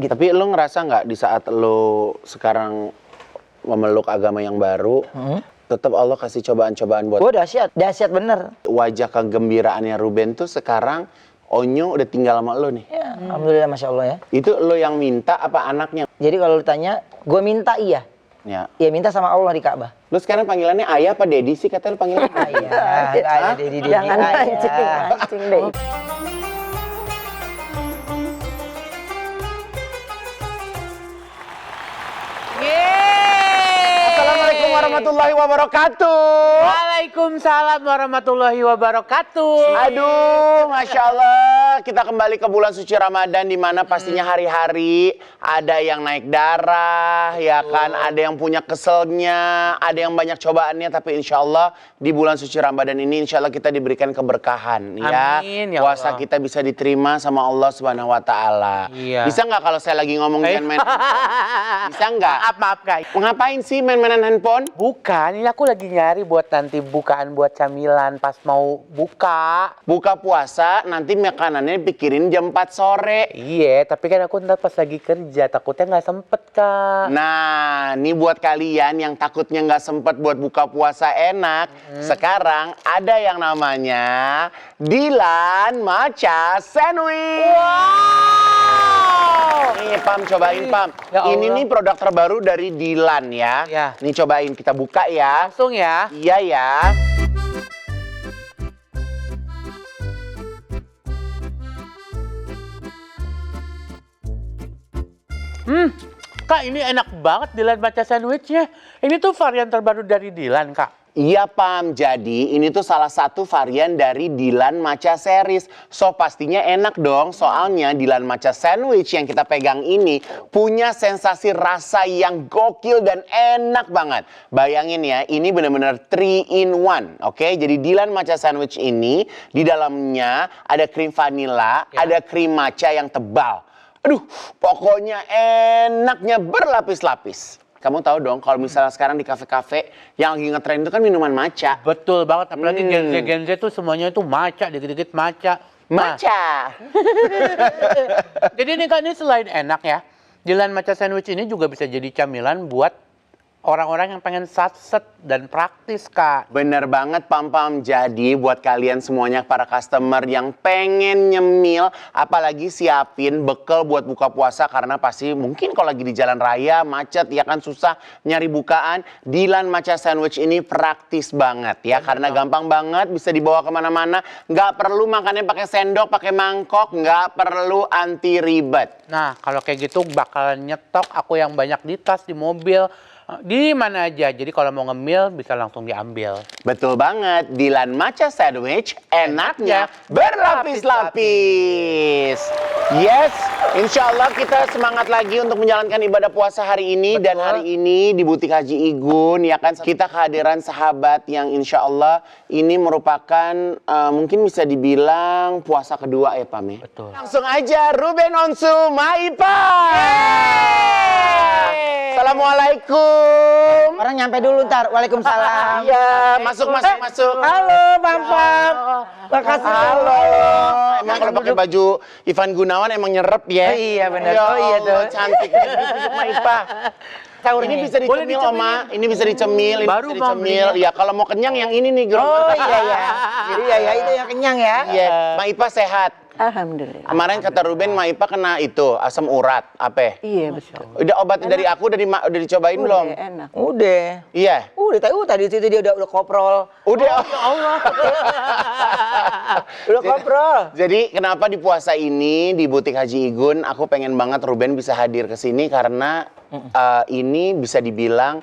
gitu. Tapi lo ngerasa nggak di saat lo sekarang memeluk agama yang baru, tetap Allah kasih cobaan-cobaan buat Dahsyat bener. wajah kegembiraannya Ruben tuh sekarang Onyo udah tinggal sama lo nih. Ya, alhamdulillah, masya Allah ya. Itu lo yang minta apa anaknya? Jadi kalau lu tanya, gue minta iya. Ya. Iya, minta sama Allah di Ka'bah. Lo sekarang panggilannya ayah apa dedi sih? Katanya lo panggilannya Ayah, ayah, dedi, Jangan mancing deh. Assalamualaikum warahmatullahi wabarakatuh. Waalaikumsalam warahmatullahi wabarakatuh. Aduh, Masya Allah, kita kembali ke bulan suci Ramadan di mana pastinya hari-hari ada yang naik darah, ya kan, ada yang punya keselnya, ada yang banyak cobaannya, tapi insya Allah di bulan suci Ramadan ini insya Allah kita diberikan keberkahan, ya. Amin, ya Puasa Allah. kita bisa diterima sama Allah Subhanahu Wa Taala. Iya. Bisa nggak kalau saya lagi ngomong jangan main? Bisa nggak? Maaf Kak. Ngapain sih main-mainan handphone? Bukan, ini aku lagi nyari buat nanti bukaan buat camilan pas mau buka. Buka puasa nanti makanannya pikirin jam 4 sore. Iya, tapi kan aku ntar pas lagi kerja takutnya nggak sempet Kak. Nah, ini buat kalian yang takutnya nggak sempet buat buka puasa enak, sekarang ada yang namanya Dilan Matcha Sandwich. Wow! Nih, Pam, cobain, Pam. Ya Allah. Ini nih produk terbaru dari Dilan ya. Ya. Nih cobain, kita buka ya. Langsung ya. Iya ya. Kak, ini enak banget Dilan Matcha Sandwichnya. Ini tuh varian terbaru dari Dilan, Kak. Iya Pam, jadi ini tuh salah satu varian dari Dilan Matcha Series. So pastinya enak dong, soalnya Dilan Matcha Sandwich yang kita pegang ini punya sensasi rasa yang gokil dan enak banget. Bayangin ya, ini benar-benar 3 in 1, oke? Jadi Dilan Matcha Sandwich ini di dalamnya ada krim vanilla, ada krim matcha yang tebal. Aduh, pokoknya enaknya berlapis-lapis. Kamu tahu dong kalau misalnya sekarang di kafe-kafe yang lagi ngetren itu kan minuman matcha. Betul banget, apalagi Gen Z tuh semuanya itu matcha, dikit-dikit matcha. Nah, Matcha. jadi nih Kak, ini selain enak ya, Dilan Matcha Sandwich ini juga bisa jadi camilan buat orang-orang yang pengen satset dan praktis, Kak. Bener banget Pam-Pam. Jadi buat kalian semuanya para customer yang pengen nyemil, apalagi siapin bekal buat buka puasa karena pasti mungkin kalau lagi di jalan raya macet ya kan susah nyari bukaan. Dilan Matcha Sandwich ini praktis banget ya karena gampang banget bisa dibawa kemana-mana. Nggak perlu makannya pakai sendok, pakai mangkok, nggak perlu anti ribet. Nah, kalau kayak gitu bakalan nyetok aku yang banyak di tas, di mobil, di mana aja. Jadi kalau mau ngemil bisa langsung diambil. Betul banget, Dilan Matcha Sandwich enaknya berlapis-lapis. Yes, insya Allah kita semangat lagi untuk menjalankan ibadah puasa hari ini. Betul. Dan hari ini di Butik Haji Igun, ya kan, kita kehadiran sahabat yang insya Allah ini merupakan mungkin bisa dibilang puasa kedua ya Pam ya. Betul. Langsung aja Ruben Onsu Maipa. Assalamualaikum. Orang nyampe dulu ntar, waalaikumsalam. Iya, masuk. Halo, Pam. Makasih. Halo. Emang kalau pakai baju Ivan Gunawan emang nyerep ya? Oh, iya, benar. Ya Oh, iya, Allah, tuh. cantik. Duduk, Maipa. Sahur Ini nih. bisa Boleh dicemil, dicemil. Oma. Ini bisa dicemil, ini Baru bisa mau dicemil. beli. Ya, kalau mau kenyang yang ini nih, Gro. Oh iya ya. Jadi ya itu yang kenyang ya. Iya, Maipa sehat. Alhamdulillah. Kemarin kata Ruben Maipa kena itu asam urat, apa? Iya betul. Udah obat dari aku udah dicobain belum? Udah enak. Udah. Iya. Tadi situ dia udah koprol. Udah. Udah koprol. Jadi kenapa di puasa ini di Butik Haji Igun aku pengen banget Ruben bisa hadir ke sini karena ini bisa dibilang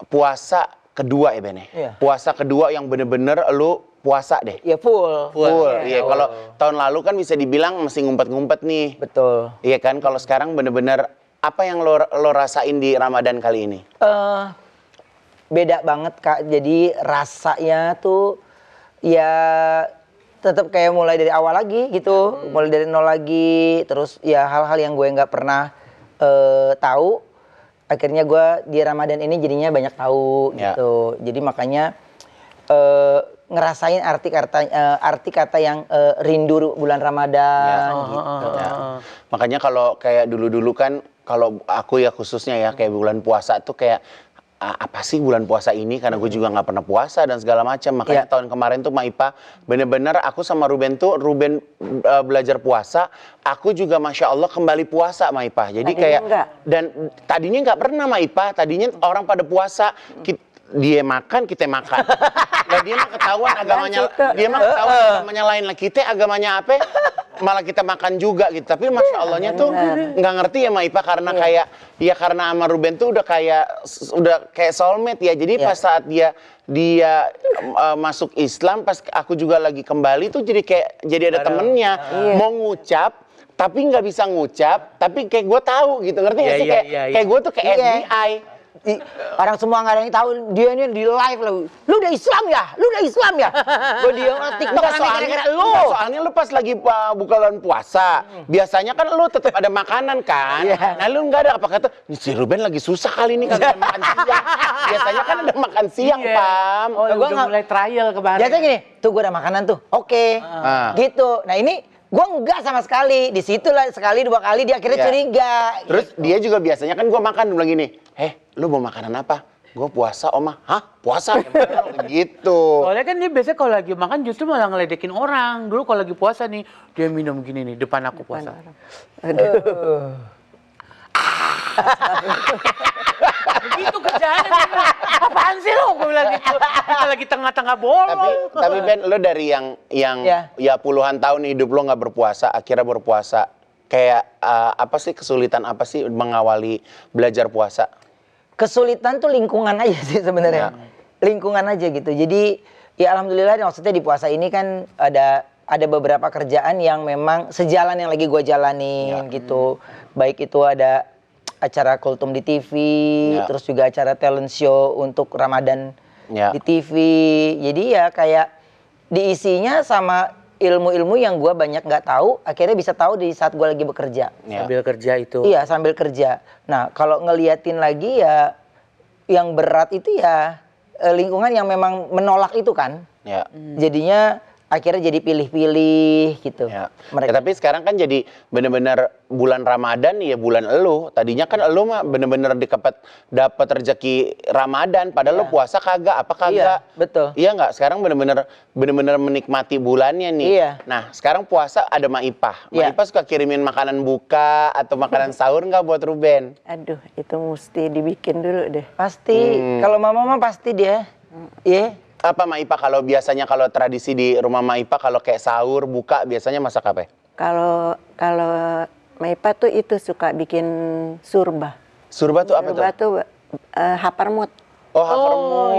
puasa kedua ya Ben ya. Iya. Puasa kedua yang bener-bener lu puasa deh. Ya full. Full. Iya, kalau tahun lalu kan bisa dibilang masih ngumpet-ngumpet nih. Betul. Iya kan, kalau sekarang bener-bener apa yang lo rasain di Ramadan kali ini? Beda banget Kak. Jadi rasanya tuh ya tetap kayak mulai dari awal lagi gitu, mulai dari nol lagi. Terus ya hal-hal yang gue nggak pernah tahu. Akhirnya gue di Ramadan ini jadinya banyak tahu Ya. gitu. Jadi makanya ngerasain arti kata yang rindu bulan Ramadan gitu. Ya. Makanya kalau kayak dulu-dulu kan, kalau aku ya khususnya ya kayak bulan puasa tuh kayak apa sih bulan puasa ini, karena gue juga nggak pernah puasa dan segala macam. Makanya tahun kemarin tuh Maipa bener-bener aku sama Ruben belajar puasa, aku juga Masya Allah kembali puasa Maipa. Jadi Tadinya kayak enggak. dan tadinya nggak pernah Maipa, tadinya orang pada puasa dia makan kita makan. Nah, dia mah ketahuan agamanya lain lah, kita agamanya apa? Malah kita makan juga gitu. Tapi Masya Allahnya tuh nggak ngerti ya Maipa, karena kayak ya karena sama Ruben tuh udah kayak soulmate ya. Jadi pas saat dia masuk Islam, pas aku juga lagi kembali tuh jadi ada temennya mau ngucap tapi nggak bisa ngucap, tapi kayak gue tahu gitu, ngerti nggak sih? Kayak gue tuh kayak FBI. Orang semua nggak ada yang tahu dia ini di live lu udah Islam ya, gue dia TikTok gara-gara lu. Soalnya lu pas lagi buka bulan puasa, biasanya kan lu tetap ada makanan kan. Nah lu nggak ada, apa kata si Ruben lagi susah kali ini kagak ada makan siang. Biasanya kan ada makan siang, Pam. Oh, Gua udah mulai trial kemarin. Biasanya gini, tuh gue ada makanan tuh, oke, gitu. Nah ini gue enggak sama sekali, di situ lah sekali 2 kali dia akhirnya curiga. Terus dia juga biasanya kan gua makan, dia bilang gini, lu mau makanan apa? Gue puasa, Oma. Hah? Puasa? Gitu. Soalnya kan dia biasanya kalau lagi makan justru malah ngeledekin orang. Dulu kalau lagi puasa nih, dia minum gini nih, depan aku puasa. Begitu kerjaannya, dia bilang, apaan sih lo? Gue bilang gitu, kita lagi tengah-tengah bolong. Tapi Ben, lo dari yang ya puluhan tahun hidup lo nggak berpuasa, akhirnya berpuasa. Kayak apa sih, kesulitan apa sih mengawali belajar puasa? Kesulitan tuh lingkungan aja sih sebenarnya. Lingkungan aja gitu. Jadi ya alhamdulillah maksudnya di puasa ini kan ada beberapa kerjaan yang memang sejalan yang lagi gue jalanin gitu. Baik itu ada acara Kultum di TV, terus juga acara talent show untuk Ramadan di TV. Jadi ya kayak diisinya sama ilmu-ilmu yang gue banyak nggak tahu, akhirnya bisa tahu di saat gue lagi bekerja. Sambil kerja itu. Iya, sambil kerja. Nah, kalau ngeliatin lagi ya, yang berat itu ya lingkungan yang memang menolak itu kan. Jadinya akhirnya jadi pilih-pilih gitu. Ya, tapi sekarang kan jadi bener-bener bulan Ramadan ya bulan elu. Tadinya kan elu mah bener-bener dapat rezeki Ramadan, padahal lu puasa kagak, apa kagak. Iya, betul. Iya nggak? Sekarang bener-bener menikmati bulannya nih. Iya. Nah, sekarang puasa ada Maipah. Maipah suka kirimin makanan buka atau makanan sahur nggak buat Ruben? Aduh, itu mesti dibikin dulu deh. Pasti. Kalau mama pasti dia. Iya. Apa Maipah kalau biasanya kalau tradisi di rumah Maipah kalau kayak sahur buka biasanya masak apa? Kalau Maipa tuh itu suka bikin surba. Surba tuh apa tuh? Surba tuh hapermut. Oh, hapermut.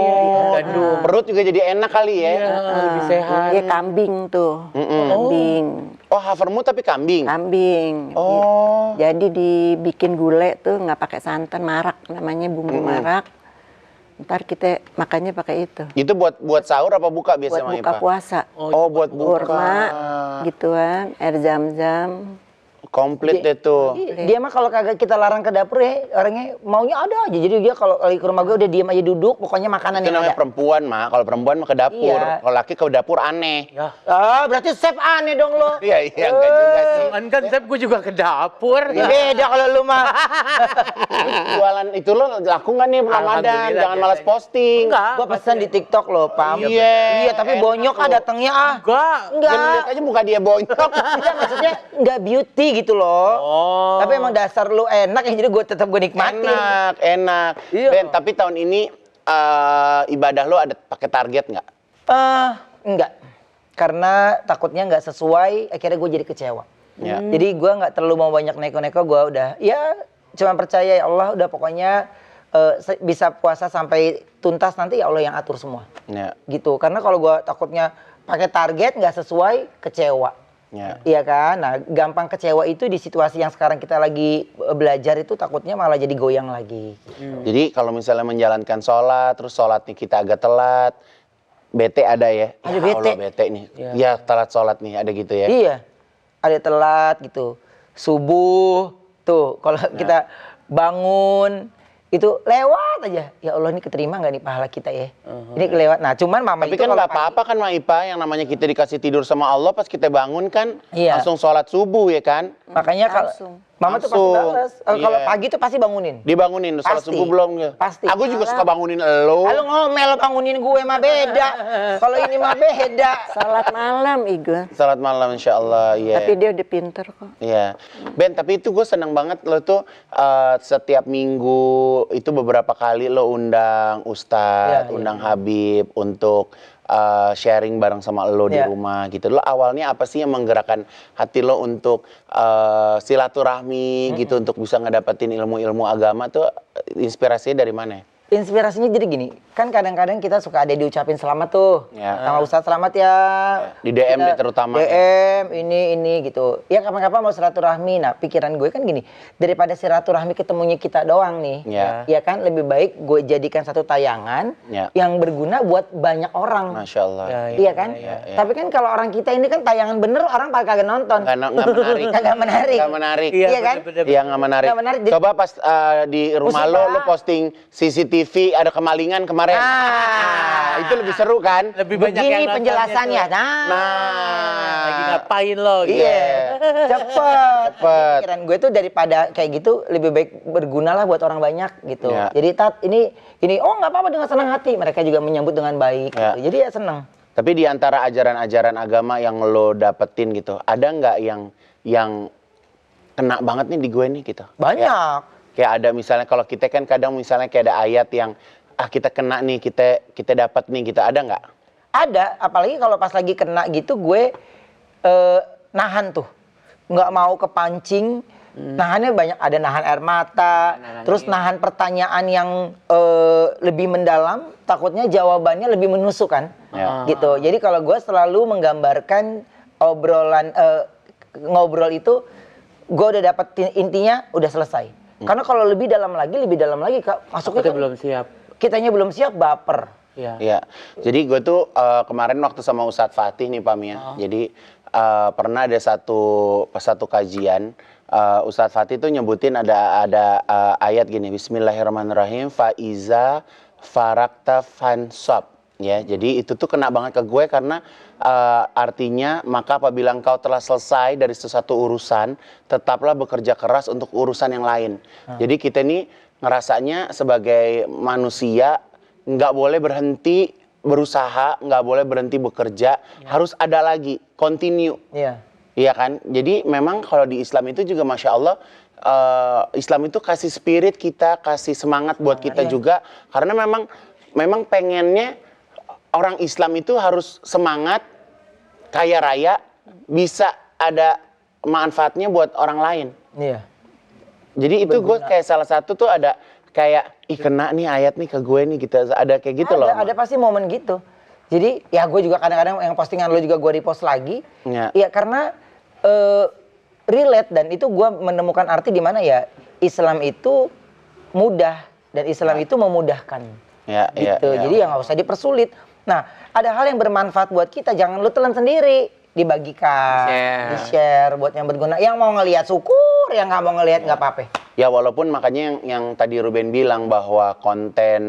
Gandum. Perut juga jadi enak kali ya. Lebih sehat. Iya, kambing tuh. Kambing. Oh, havermut tapi kambing. Kambing. Oh. Jadi dibikin gulai tuh nggak pakai santan, marak namanya, bumbu marak. Ntar kita makannya pakai itu. Itu buat sahur apa buka biasanya Buat buka puasa. Oh, buat buka. Kurma, gituan, air zam-zam. Komplit deh tuh. Dia mah kalau kagak kita larang ke dapur ya, orangnya maunya ada aja. Jadi dia kalau lagi ke rumah gue udah diem aja duduk, pokoknya makanan Itu yang namanya ada. perempuan mah. Kalau perempuan mah ke dapur. Iya. Kalau laki ke dapur aneh. Ya. Berarti chef aneh dong lo. Iya, enggak juga sih. Kan Sep, gue juga ke dapur. Beda kalau lu mah. Jualan itu lo laku nggak nih Ramadan? Alhamdulillah, Jangan malas biasanya. posting. Enggak. Gua pesan di TikTok lo, Pam. Iya, tapi enak bonyok tuh. datangnya Enggak. Jangan lihat aja muka dia bonyok. Enggak, maksudnya enggak beauty gitu loh. Oh. Tapi emang dasar lu enak ya, jadi gue tetap gue nikmatin. Enak. Iya. Ben, tapi tahun ini ibadah lo ada pakai target nggak? Enggak. Karena takutnya nggak sesuai, akhirnya gue jadi kecewa. Ya. Jadi gue nggak terlalu mau banyak neko-neko, gue udah ya cuma percaya ya Allah udah pokoknya bisa puasa sampai tuntas, nanti ya Allah yang atur semua. Ya. Gitu. Karena kalau gue takutnya pakai target nggak sesuai, kecewa. Ya. Iya kan? Nah, gampang kecewa itu di situasi yang sekarang kita lagi belajar itu takutnya malah jadi goyang lagi. Jadi kalau misalnya menjalankan sholat, terus sholatnya kita agak telat, bete ada ya? Ada Ya bete. Allah, bete nih. Ya telat sholat nih, ada gitu ya? Iya. Ada telat gitu. Subuh tuh kalau kita bangun itu lewat aja. Ya Allah, ini keterima nggak nih pahala kita ya? Ini kelewat. Nah, cuman mama Tapi itu kan kalau nggak apa-apa kan Maipa, yang namanya kita dikasih tidur sama Allah, pas kita bangun kan Iya. langsung sholat subuh ya kan? makanya kalau Langsung. mama tuh pasti Langsung. balas. Kalau Iya. pagi tuh pasti bangunin. Dibangunin, sholat Pasti. subuh belum? Pasti. Aku juga suka bangunin elo. Lalu ngomel bangunin gue mah beda. Kalau ini mah beda. Salat malam Igun. Salat malam insya Allah, iya. Tapi dia udah pinter kok. Iya, Ben, tapi itu gue seneng banget lo tuh setiap minggu itu beberapa kali lo undang Ustadz, Iya, undang Habib untuk sharing bareng sama lo di Iya. rumah gitu. Lo awalnya apa sih yang menggerakkan hati lo untuk silaturahmi gitu, untuk bisa ngedapetin ilmu-ilmu agama tuh, inspirasinya dari mana? Inspirasinya jadi gini, kan kadang-kadang kita suka ada diucapin selamat tuh. Ya. Sama Ustadz selamat ya. Di DM Kita- terutama. DM, ini gitu. Ya kapan-kapan mau silaturahmi. Nah pikiran gue kan gini, daripada silaturahmi ketemunya kita doang nih. Ya. Ya kan lebih baik gue jadikan satu tayangan Ya. yang berguna buat banyak orang. Masya Allah. Iya kan? ya. Tapi kan kalau orang kita ini kan tayangan bener, orang kagak nonton. Nggak menarik. Kagak menarik. Nggak menarik. Iya kan? Iya, nggak menarik. Nggak menarik. Coba pas di rumah Musibah. lo posting CCTV ada kemalingan kemarin. Itu lebih seru kan? Lebih banyak Begini yang nontonnya penjelasannya. tuh. Nah. Lagi ngapain lo? gitu. Iya. Cepet. Cepet. Pikiran gue tuh daripada kayak gitu lebih baik berguna lah buat orang banyak gitu. Ya. Jadi ini oh nggak apa-apa dengan senang hati. Mereka juga menyambut dengan baik. Ya. Gitu. Jadi ya senang. Tapi di antara ajaran-ajaran agama yang lo dapetin gitu, ada nggak yang kena banget nih di gue nih gitu? Banyak. Kayak ada misalnya, kalau kita kan kadang misalnya kayak ada ayat yang kita kena nih, kita dapat nih, kita ada nggak? Ada, apalagi kalau pas lagi kena gitu gue nahan tuh. Nggak mau kepancing. Nahannya banyak, ada nahan air mata, terus nahan pertanyaan yang lebih mendalam, takutnya jawabannya lebih menusuk kan. Ya. Gitu. Jadi kalau gue selalu menggambarkan ngobrol itu, gue udah dapet intinya, udah selesai. Karena kalau lebih dalam lagi, Kak, masuknya Kita kan belum siap. kitanya belum siap, baper. Iya. Iya, jadi gue tuh kemarin waktu sama Ustadz Fatih nih Pam ya, jadi pernah ada satu kajian, Ustadz Fatih tuh nyebutin ada ayat gini, Bismillahirrahmanirrahim, Faiza farakta fansab, ya, jadi itu tuh kena banget ke gue karena artinya maka apabila engkau telah selesai dari sesuatu urusan, tetaplah bekerja keras untuk urusan yang lain. Jadi kita nih ngerasanya sebagai manusia nggak boleh berhenti berusaha, nggak boleh berhenti bekerja, harus ada lagi, continue. Iya. Iya kan? Jadi memang kalau di Islam itu juga Masya Allah, Islam itu kasih spirit kita, kasih semangat buat kita juga. Karena memang pengennya orang Islam itu harus semangat, kaya raya, bisa ada manfaatnya buat orang lain. Iya. Jadi itu gue kayak salah satu tuh ada kayak, ih kena nih ayat nih ke gue nih gitu. Ada kayak gitu loh. Ada pasti momen gitu. Jadi ya gue juga kadang-kadang yang postingan lo juga gue repost lagi. Ya. Ya karena relate, dan itu gue menemukan arti di mana ya Islam itu mudah dan Islam itu memudahkan. Ya, ya, Gitu. ya. Jadi ya nggak usah dipersulit. Nah, ada hal yang bermanfaat buat kita, jangan lo telan sendiri, dibagikan, Share. di-share buat yang berguna. Yang mau ngelihat syukur, yang nggak mau ngelihat nggak apa-apa. Ya walaupun makanya yang tadi Ruben bilang bahwa konten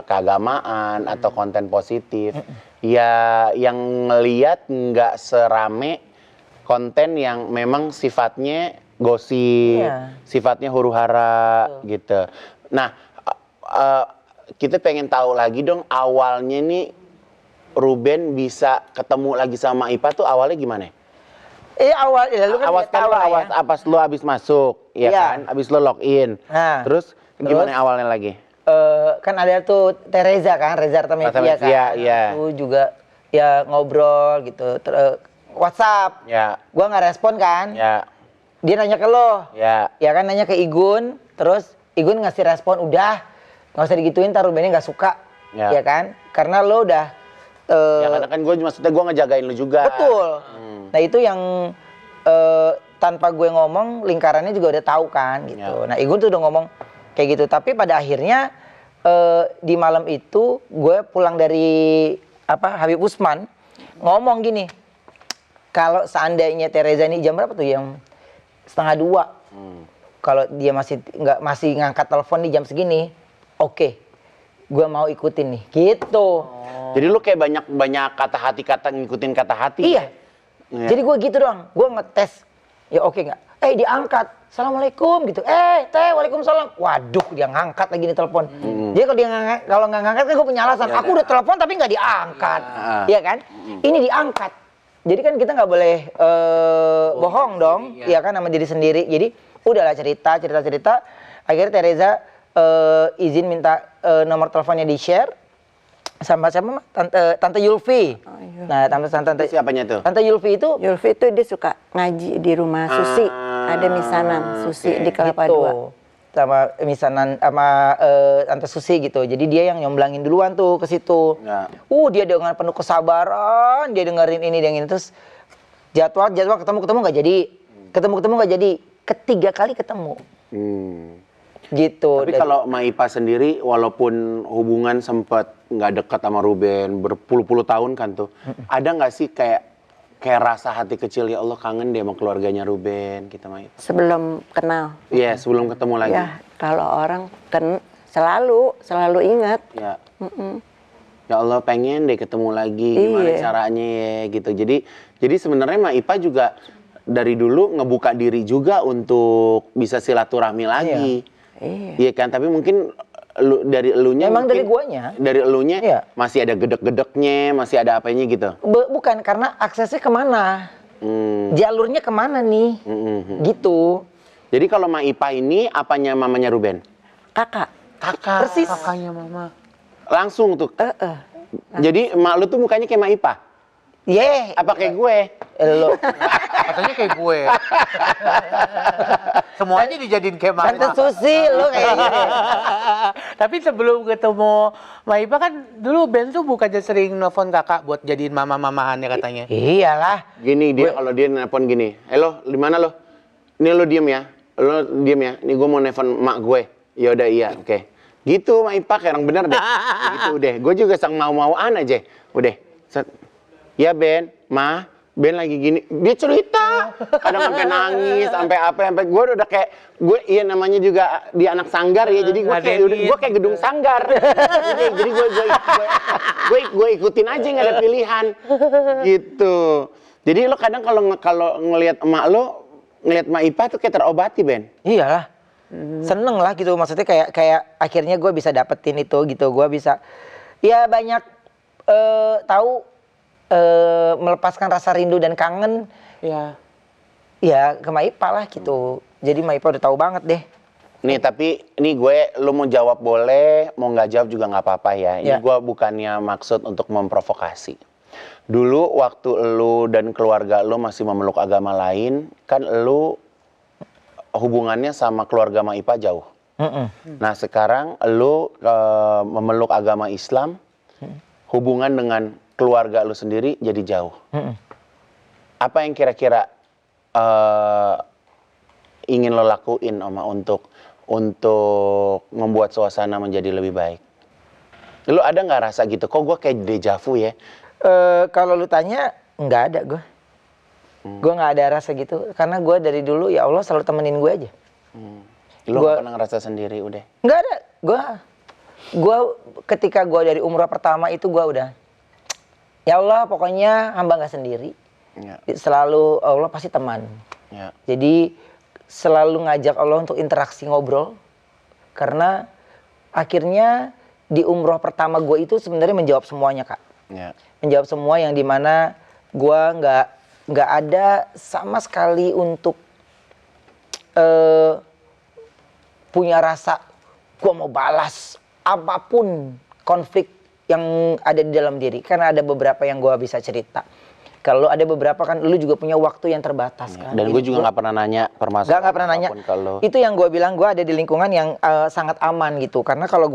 keagamaan atau konten positif, ya yang ngeliat nggak serame konten yang memang sifatnya gosip, Iya. sifatnya huru-hara gitu. Nah, kita pengen tahu lagi dong, awalnya nih Ruben bisa ketemu lagi sama Ipa tuh awalnya gimana? Awal, ya lu kan Awas udah tahu lah ya. awas lu habis masuk, ya Iya. kan? Habis lu login. Nah, terus gimana awalnya lagi? Kan ada tuh Teresa kan, Reza Artamevia kan. Artamevia, iya. Itu juga ya ngobrol gitu. WhatsApp. Ya, Gua nggak respon kan. ya, Dia nanya ke lo. ya. Ya kan nanya ke Igun, terus Igun ngasih respon, udah nggak usah digituin, ntar Rubennya nggak suka. Ya. Ya kan? Karena lo udah Ya karena kan maksudnya gue ngejagain lu juga. betul. Nah itu yang tanpa gue ngomong lingkarannya juga udah tahu kan gitu. Ya. Nah Igun tuh udah ngomong kayak gitu. Tapi pada akhirnya di malam itu gue pulang dari Habib Usman ngomong gini. Kalau seandainya Teresa ini jam berapa tuh? Yang 1:30. kalau dia masih ngangkat telepon di jam segini, oke, gue mau ikutin nih, gitu. Jadi lu kayak banyak kata hati ngikutin kata hati. Iya. Iya. Jadi gue gitu doang, gue ngetes, ya oke nggak? Diangkat, assalamualaikum gitu. Teh, waalaikumsalam. Waduh, dia ngangkat lagi nih telepon. Jadi kalau nggak ngangkat kan gue punya alasan. Ya, Aku udah telepon tapi nggak diangkat, Ya. iya kan? Ini diangkat. Jadi kan kita nggak boleh bohong dong, sendiri, ya kan, sama diri sendiri. Jadi udahlah cerita. Akhirnya Teresa izin minta nomor teleponnya di share sama Tante Yulfi. Oh, iya. Nah, tante Itu siapanya tuh? Tante Yulfi itu Yulfi itu dia suka ngaji di rumah Susi. Ada misanan Susi oke. di Kelapa gitu. Dua. Sama misanan sama Tante Susi gitu. Jadi dia yang nyomblangin duluan tuh ke situ. Ya. Dia dengan penuh kesabaran, dia dengerin ini dan ini, terus jadwal ketemu nggak jadi. Ketemu nggak jadi. Ketiga kali ketemu. Gitu. Tapi kalau Maipa sendiri, walaupun hubungan sempat nggak dekat sama Ruben berpuluh-puluh tahun kan tuh, ada nggak sih kayak rasa hati kecil, ya Allah kangen deh sama keluarganya Ruben, kita Maipa? Sebelum kenal. Iya, sebelum ketemu lagi. Ya, kalau orang kan selalu ingat. Ya. Ya Allah pengen deh ketemu lagi, gimana Iya. caranya ya gitu. Jadi sebenarnya Maipa juga dari dulu ngebuka diri juga untuk bisa silaturahmi lagi. Iya. Iya kan, tapi mungkin dari elunya Emang dari mungkin- guanya. dari elunya Iya. masih ada gedek-gedeknya, masih ada apanya gitu. Bukan, karena aksesnya kemana? Jalurnya kemana nih? Gitu. Jadi kalau Maipa ini apanya mamanya Ruben? Kakak. Kakak. Persis. Kakaknya mama. Langsung tuh. Jadi emak lu tuh mukanya kayak Maipa? Ye. Apa kayak gue? Lo. Katanya kayak gue. Semuanya dijadiin kayak Tante mama. Susi lo kayaknya. Tapi sebelum ketemu Maipa kan dulu Bensu bukannya sering nelfon kakak buat jadiin mama-mamahannya katanya. Iyalah. Gini dia kalau dia nelpon gini, "Lo di mana lo? Ini lo diem ya. Lo diem ya. Ini gue mau nelpon emak gue." Ya udah iya, oke. Gitu Maipa kayak orang bener deh. Gitu deh. Gue juga sang mau-mauan aja. Udah. Set. Ya Ben, Ben lagi gini, dia cerita, kadang sampai nangis, sampai gue udah kayak, iya namanya juga dia anak sanggar ya, jadi gue kayak gedung sanggar, jadi gue ikutin aja nggak ada pilihan, gitu. Jadi lo kadang kalau ngelihat emak lo, ngelihat Maipa tuh kayak terobati Ben. Iyalah. Seneng lah gitu, maksudnya kayak akhirnya gue bisa dapetin itu gitu, gue bisa ya banyak tahu melepaskan rasa rindu dan kangen ya ke Maipa lah gitu. Jadi Maipa udah tahu banget deh. Nih tapi ini lo mau jawab boleh, mau nggak jawab juga nggak apa-apa ya. Ini gue bukannya maksud untuk memprovokasi. Dulu waktu lo dan keluarga lo masih memeluk agama lain, kan lo hubungannya sama keluarga Maipa jauh. Nah sekarang lo memeluk agama Islam, hubungan dengan keluarga lo sendiri jadi jauh. Apa yang kira-kira ingin lo lakuin Oma untuk membuat suasana menjadi lebih baik? Lo ada nggak rasa gitu? Kok gue kayak deja vu ya? Kalau lu tanya, nggak ada gue. Gue nggak ada rasa gitu, karena gue dari dulu ya Allah selalu temenin gue aja. Lo nggak pernah ngerasa sendiri udah? Nggak ada. Gue ketika gue dari umrah pertama itu gue udah, ya Allah pokoknya hamba nggak sendiri. Ya. Selalu Allah pasti teman. Ya. Jadi selalu ngajak Allah untuk interaksi ngobrol. Karena akhirnya di umroh pertama gue itu sebenarnya menjawab semuanya Kak. Ya. Menjawab semua yang dimana gue nggak ada sama sekali untuk punya rasa gue mau balas apapun konflik yang ada di dalam diri. Karena ada beberapa yang gue bisa cerita. Kalau ada beberapa kan lu juga punya waktu yang terbatas kan. Dan gue juga nggak pernah nanya permasalahan. Nggak pernah nanya. Itu yang gue bilang, gue ada di lingkungan yang sangat aman gitu. Karena kalau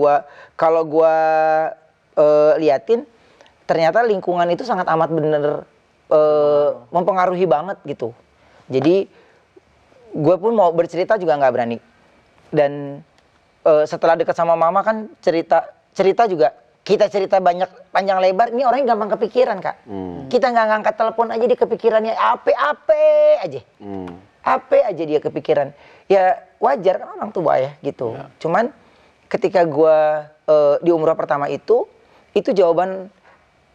gue liatin, ternyata lingkungan itu sangat amat bener mempengaruhi banget gitu. Jadi gue pun mau bercerita juga nggak berani. Dan setelah dekat sama mama kan cerita juga. Kita cerita banyak panjang lebar, ini orangnya gampang kepikiran Kak. Kita nggak ngangkat telepon aja dia kepikirannya ape-ape aja. apa aja dia kepikiran. Ya wajar kan orang tua ya gitu. Cuman ketika gue di umrah pertama itu jawaban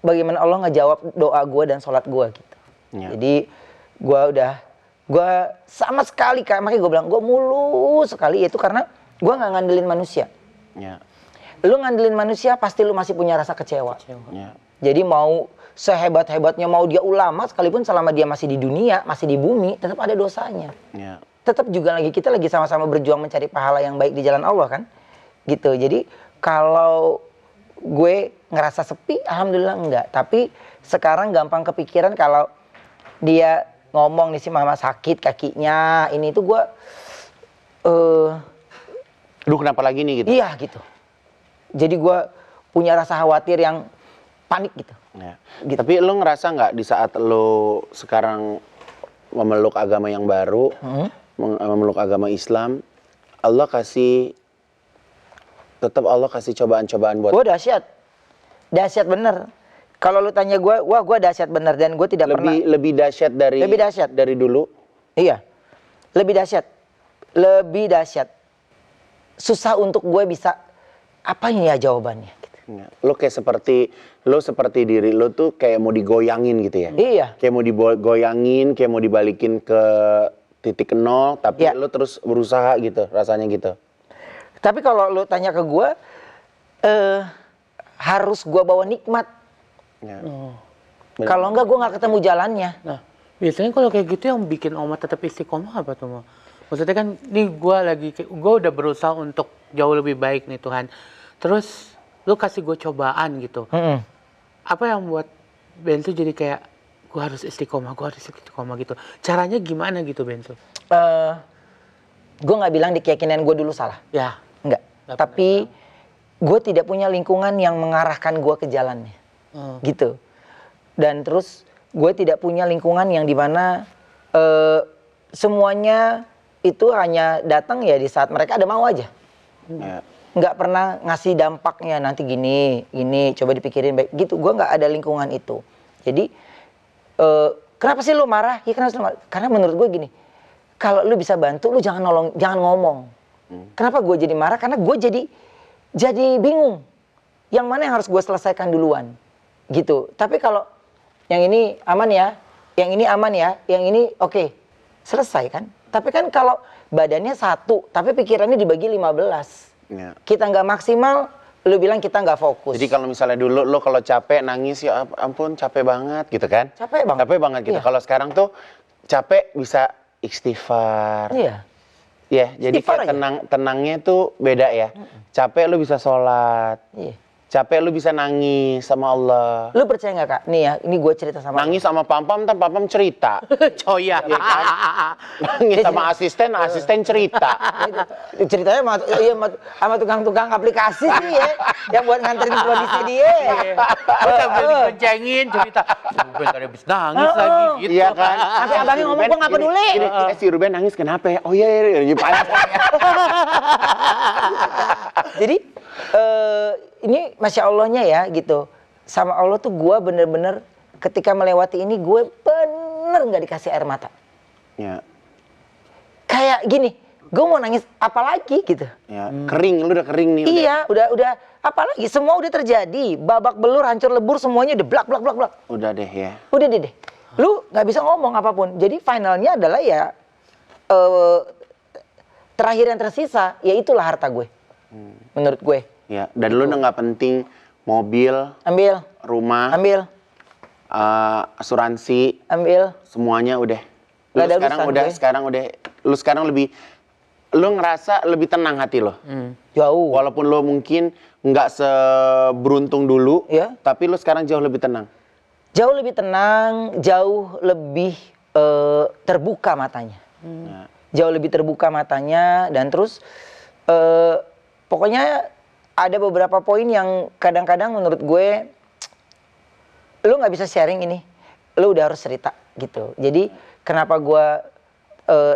bagaimana Allah ngejawab doa gue dan sholat gue gitu. Jadi gue sama sekali, makanya gue bilang gue mulus sekali, itu karena gue nggak ngandelin manusia. Lu ngandelin manusia pasti lu masih punya rasa kecewa. Jadi mau sehebat-hebatnya, mau dia ulama sekalipun, selama dia masih di dunia, masih di bumi, tetap ada dosanya. Tetap juga kita lagi sama-sama berjuang mencari pahala yang baik di jalan Allah kan. Gitu. Jadi kalau gue ngerasa sepi, alhamdulillah enggak. Tapi sekarang gampang kepikiran kalau dia ngomong nih si mama sakit kakinya, ini tuh gue Duh kenapa lagi nih gitu? Iya gitu. Jadi gue punya rasa khawatir yang panik gitu. Gitu. Tapi lo ngerasa nggak di saat lo sekarang memeluk agama yang baru, memeluk agama Islam, Allah kasih cobaan-cobaan buat Gue dahsyat bener. Kalau lu tanya gue, wah gue dahsyat bener, dan gue tidak pernah. Lebih dahsyat dari dulu. Iya, lebih dahsyat. Susah untuk gue bisa apa ini ya jawabannya. Gitu. Lo seperti diri lo tuh kayak mau digoyangin gitu ya? Iya. Kayak mau digoyangin, kayak mau dibalikin ke titik nol, tapi lo terus berusaha gitu, rasanya gitu. Tapi kalau lo tanya ke gue, harus gue bawa nikmat. Kalau enggak gue nggak ketemu jalannya. Nah, biasanya kalau kayak gitu yang bikin Oma tetap istiqomah apa tuh, Ma? Maksudnya kan, nih gue udah berusaha untuk jauh lebih baik nih Tuhan. Terus lu kasih gue cobaan gitu. Apa yang buat Bensu jadi kayak gue harus istiqomah gitu. Caranya gimana gitu Bensu? Gue nggak bilang di keyakinan gue dulu salah. Ya. Enggak. Tapi gue tidak punya lingkungan yang mengarahkan gue ke jalannya. Gitu. Dan terus gue tidak punya lingkungan yang dimana semuanya itu hanya datang ya di saat mereka ada mau aja. Nggak pernah ngasih dampaknya nanti gini, coba dipikirin baik gitu. Gue nggak ada lingkungan itu. Jadi kenapa sih lu marah? Ya karena menurut gue gini, kalau lu bisa bantu, lu jangan ngomong. Kenapa gue jadi marah? Karena gue jadi bingung. Yang mana yang harus gue selesaikan duluan, gitu. Tapi kalau yang ini aman ya, yang ini aman ya, yang ini oke, selesai kan? Tapi kan kalau badannya satu, tapi pikirannya dibagi 15. Kita nggak maksimal, lu bilang kita nggak fokus. Jadi kalau misalnya dulu lo kalau capek nangis, ya ampun capek banget gitu kan? Capek banget gitu. Iya. Kalau sekarang tuh capek bisa istighfar. Iya. Ya, jadi kayak tenangnya tuh beda ya. Capek lu bisa sholat. Iya. Capek lu bisa nangis sama Allah. Lu percaya nggak Kak? Nih ya, ini gue cerita sama Nangis sama Pampam, Pampam cerita. Coya. Iya kan? Nangis sama asisten cerita. Ceritanya sama tukang-tukang aplikasi sih ya, yang buat nganterin kondisi dia. Gue sambil dikencengin cerita. Bentar habis nangis lagi gitu. Iya kan? Sampai abangnya ngomong, gue nggak peduli. Si Ruben nangis kenapa ya? Oh iya, Jadi ini Masya Allahnya ya gitu. Sama Allah tuh gue bener-bener ketika melewati ini gue bener nggak dikasih air mata. Ya. Kayak gini, gue mau nangis apalagi gitu. Ya, kering, lu udah kering nih. Iya, udah apalagi semua udah terjadi. Babak belur, hancur lebur, semuanya udah blak. Udah deh ya. Udah deh. Lu nggak bisa ngomong apapun. Jadi finalnya adalah ya terakhir yang tersisa, ya itulah harta gue. Menurut gue. Ya, dan lu udah nggak penting mobil, Ambil, rumah, asuransi, semuanya udah. Lu Gak ada sekarang lu ngerasa lebih tenang hati lo. Jauh. Walaupun lo mungkin nggak seberuntung dulu, Ya. tapi lu sekarang jauh lebih tenang. Jauh lebih tenang, jauh lebih terbuka matanya. Jauh lebih terbuka matanya, dan terus pokoknya ada beberapa poin yang kadang-kadang menurut gue lu nggak bisa sharing ini, lu udah harus cerita gitu. Jadi kenapa gue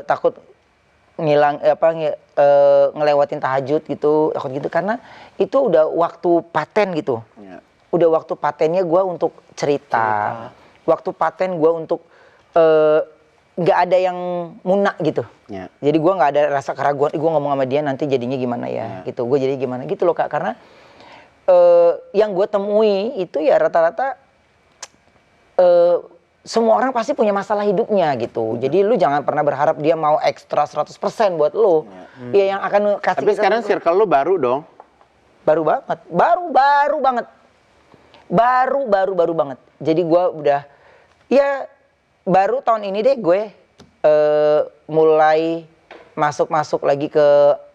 takut ngelewatin tahajud gitu, takut gitu karena itu udah waktu paten gitu. Udah waktu patennya gue untuk cerita. Waktu paten gue untuk nggak ada yang munak gitu. Ya. Jadi gue nggak ada rasa keraguan, gue ngomong sama dia nanti jadinya gimana ya, gitu. Gue jadi gimana gitu loh Kak, karena yang gue temui itu ya rata-rata semua orang pasti punya masalah hidupnya gitu. Jadi lu jangan pernah berharap dia mau ekstra 100% buat lu. Ya yang akan kasih Tapi kita sekarang circle lu baru dong. baru banget, baru banget, baru banget. Jadi gue udah, ya baru tahun ini deh gue mulai masuk lagi ke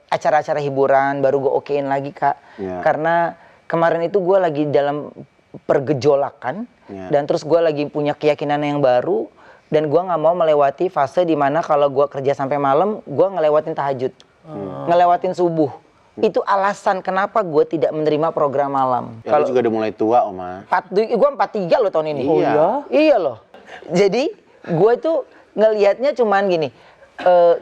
acara-acara hiburan, baru gue okein lagi Kak. Ya. Karena kemarin itu gue lagi dalam pergejolakan Ya. dan terus gue lagi punya keyakinan yang baru dan gue nggak mau melewati fase dimana kalau gue kerja sampai malam, gue ngelewatin tahajud, ngelewatin subuh. Itu alasan kenapa gue tidak menerima program malam. Ya, lu juga udah mulai tua, Oma. Gue 43 loh tahun ini. Oh, iya? Iya loh. Jadi gue tuh ngelihatnya cuman gini.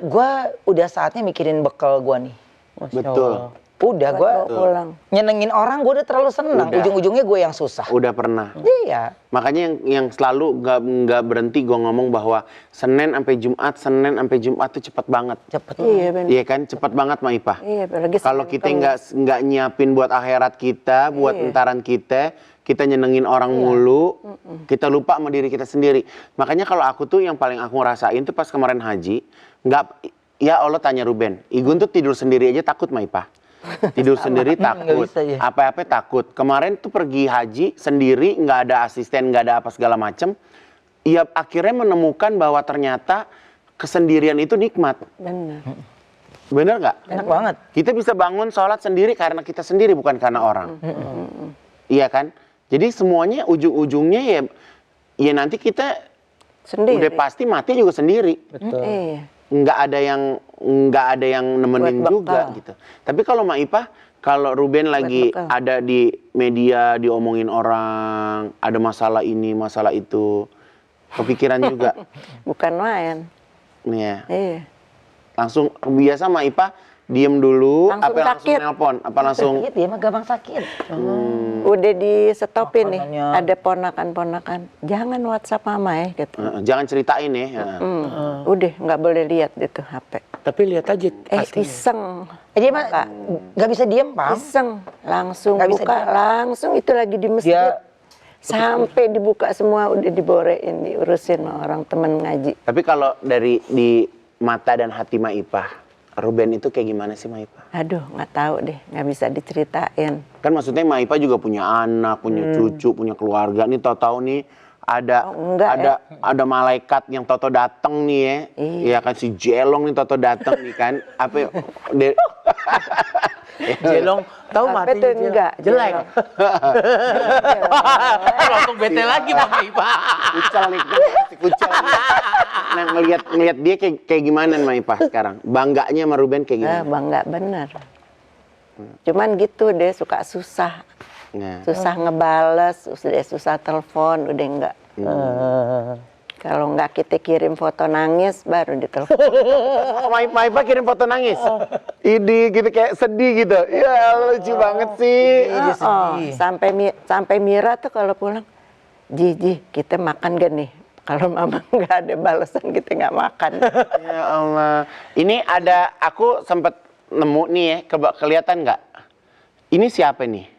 Gue udah saatnya mikirin bekal gue nih. Masya Betul. Allah. Udah gue pulang. nyenengin orang, gue udah terlalu senang. Udah. Ujung-ujungnya gue yang susah. Udah pernah. Iya. Makanya yang selalu nggak berhenti gue ngomong bahwa Senin sampai Jumat tuh cepet banget. Cepet. Iya benar. Iya kan, cepet banget Mak Ipah. Iya, apalagi Kalau Senin kita Kemis. nggak nyiapin buat akhirat kita, buat entaran kita nyenengin orang mulu, kita lupa sama diri kita sendiri. Makanya kalau aku tuh yang paling aku ngerasain tuh pas kemarin haji, ya Allah tanya Ruben, Igun tuh tidur sendiri aja takut Mak Ipah. Tidur sendiri takut, bisa ya. apa-apa takut. Kemarin tuh pergi haji sendiri, nggak ada asisten, nggak ada apa segala macem. Ya akhirnya menemukan bahwa ternyata kesendirian itu nikmat. Benar. Bener nggak? Enak banget. Kita bisa bangun sholat sendiri karena kita sendiri, bukan karena orang. Iya kan? Jadi semuanya ujung-ujungnya ya nanti kita Sendiri. udah pasti mati juga sendiri. Betul. Iya. Nggak ada yang nemenin Buat juga bekal. gitu. Tapi kalau Mak Ipah, kalau Ruben lagi bekal. ada di media diomongin orang, ada masalah ini, masalah itu, kepikiran juga. Bukan main. Nih ya. Iya. Langsung biasa Mak Ipah diem dulu, Langsung apa langsung sakit. nelpon, apa langsung Sakit ya, mah gampang sakit. Udah di stopin nih. Makanannya. Ada ponakan-ponakan. Jangan WhatsApp mama ya gitu. Jangan ceritain ya. Udah nggak boleh lihat itu HP. Tapi lihat aja pastinya. Iseng. Dia mah nggak bisa diem, Pam. Iseng. Langsung Nggak bisa buka. diam. Langsung itu lagi di masjid. Dia- Sampai dibuka semua udah diborein, diurusin sama orang temen ngaji. Tapi kalau dari di mata dan hati Mak Ipah, Ruben itu kayak gimana sih Mak Ipah? Aduh, nggak tahu deh, nggak bisa diceritain. Kan maksudnya Mak Ipah juga punya anak, punya cucu, punya keluarga. Nih tahu-tahu nih ada Oh, enggak, ada malaikat yang toto dateng nih ya. Iya. Iya kan si Jelong nih toto dateng nih kan. Apa ya? Jelong, tahu Apa matinya tuh? Jelong. Enggak, Jelek. Jelong. Langsung bete lagi Mak Ipah. kucel nih, kan si kucel nih. Nah ngelihat dia kayak gimana Mak Ipah sekarang? Bangganya sama Ruben kayak gimana? Bangga bener. Cuman gitu deh, suka susah. Nah. Susah ngebales, susah telepon, udah enggak. Kalau enggak kita kirim foto nangis, baru ditelepon. Mak Ipah kirim foto nangis. Ini gitu kayak sedih gitu. Ya lucu banget sih. Sampai Mira tuh kalau pulang, Ji, kita makan gak nih? Kalau mama nggak ada balasan, kita nggak makan. Ya Allah. Ini ada, aku sempet nemu nih ya, kelihatan nggak? Ini siapa nih?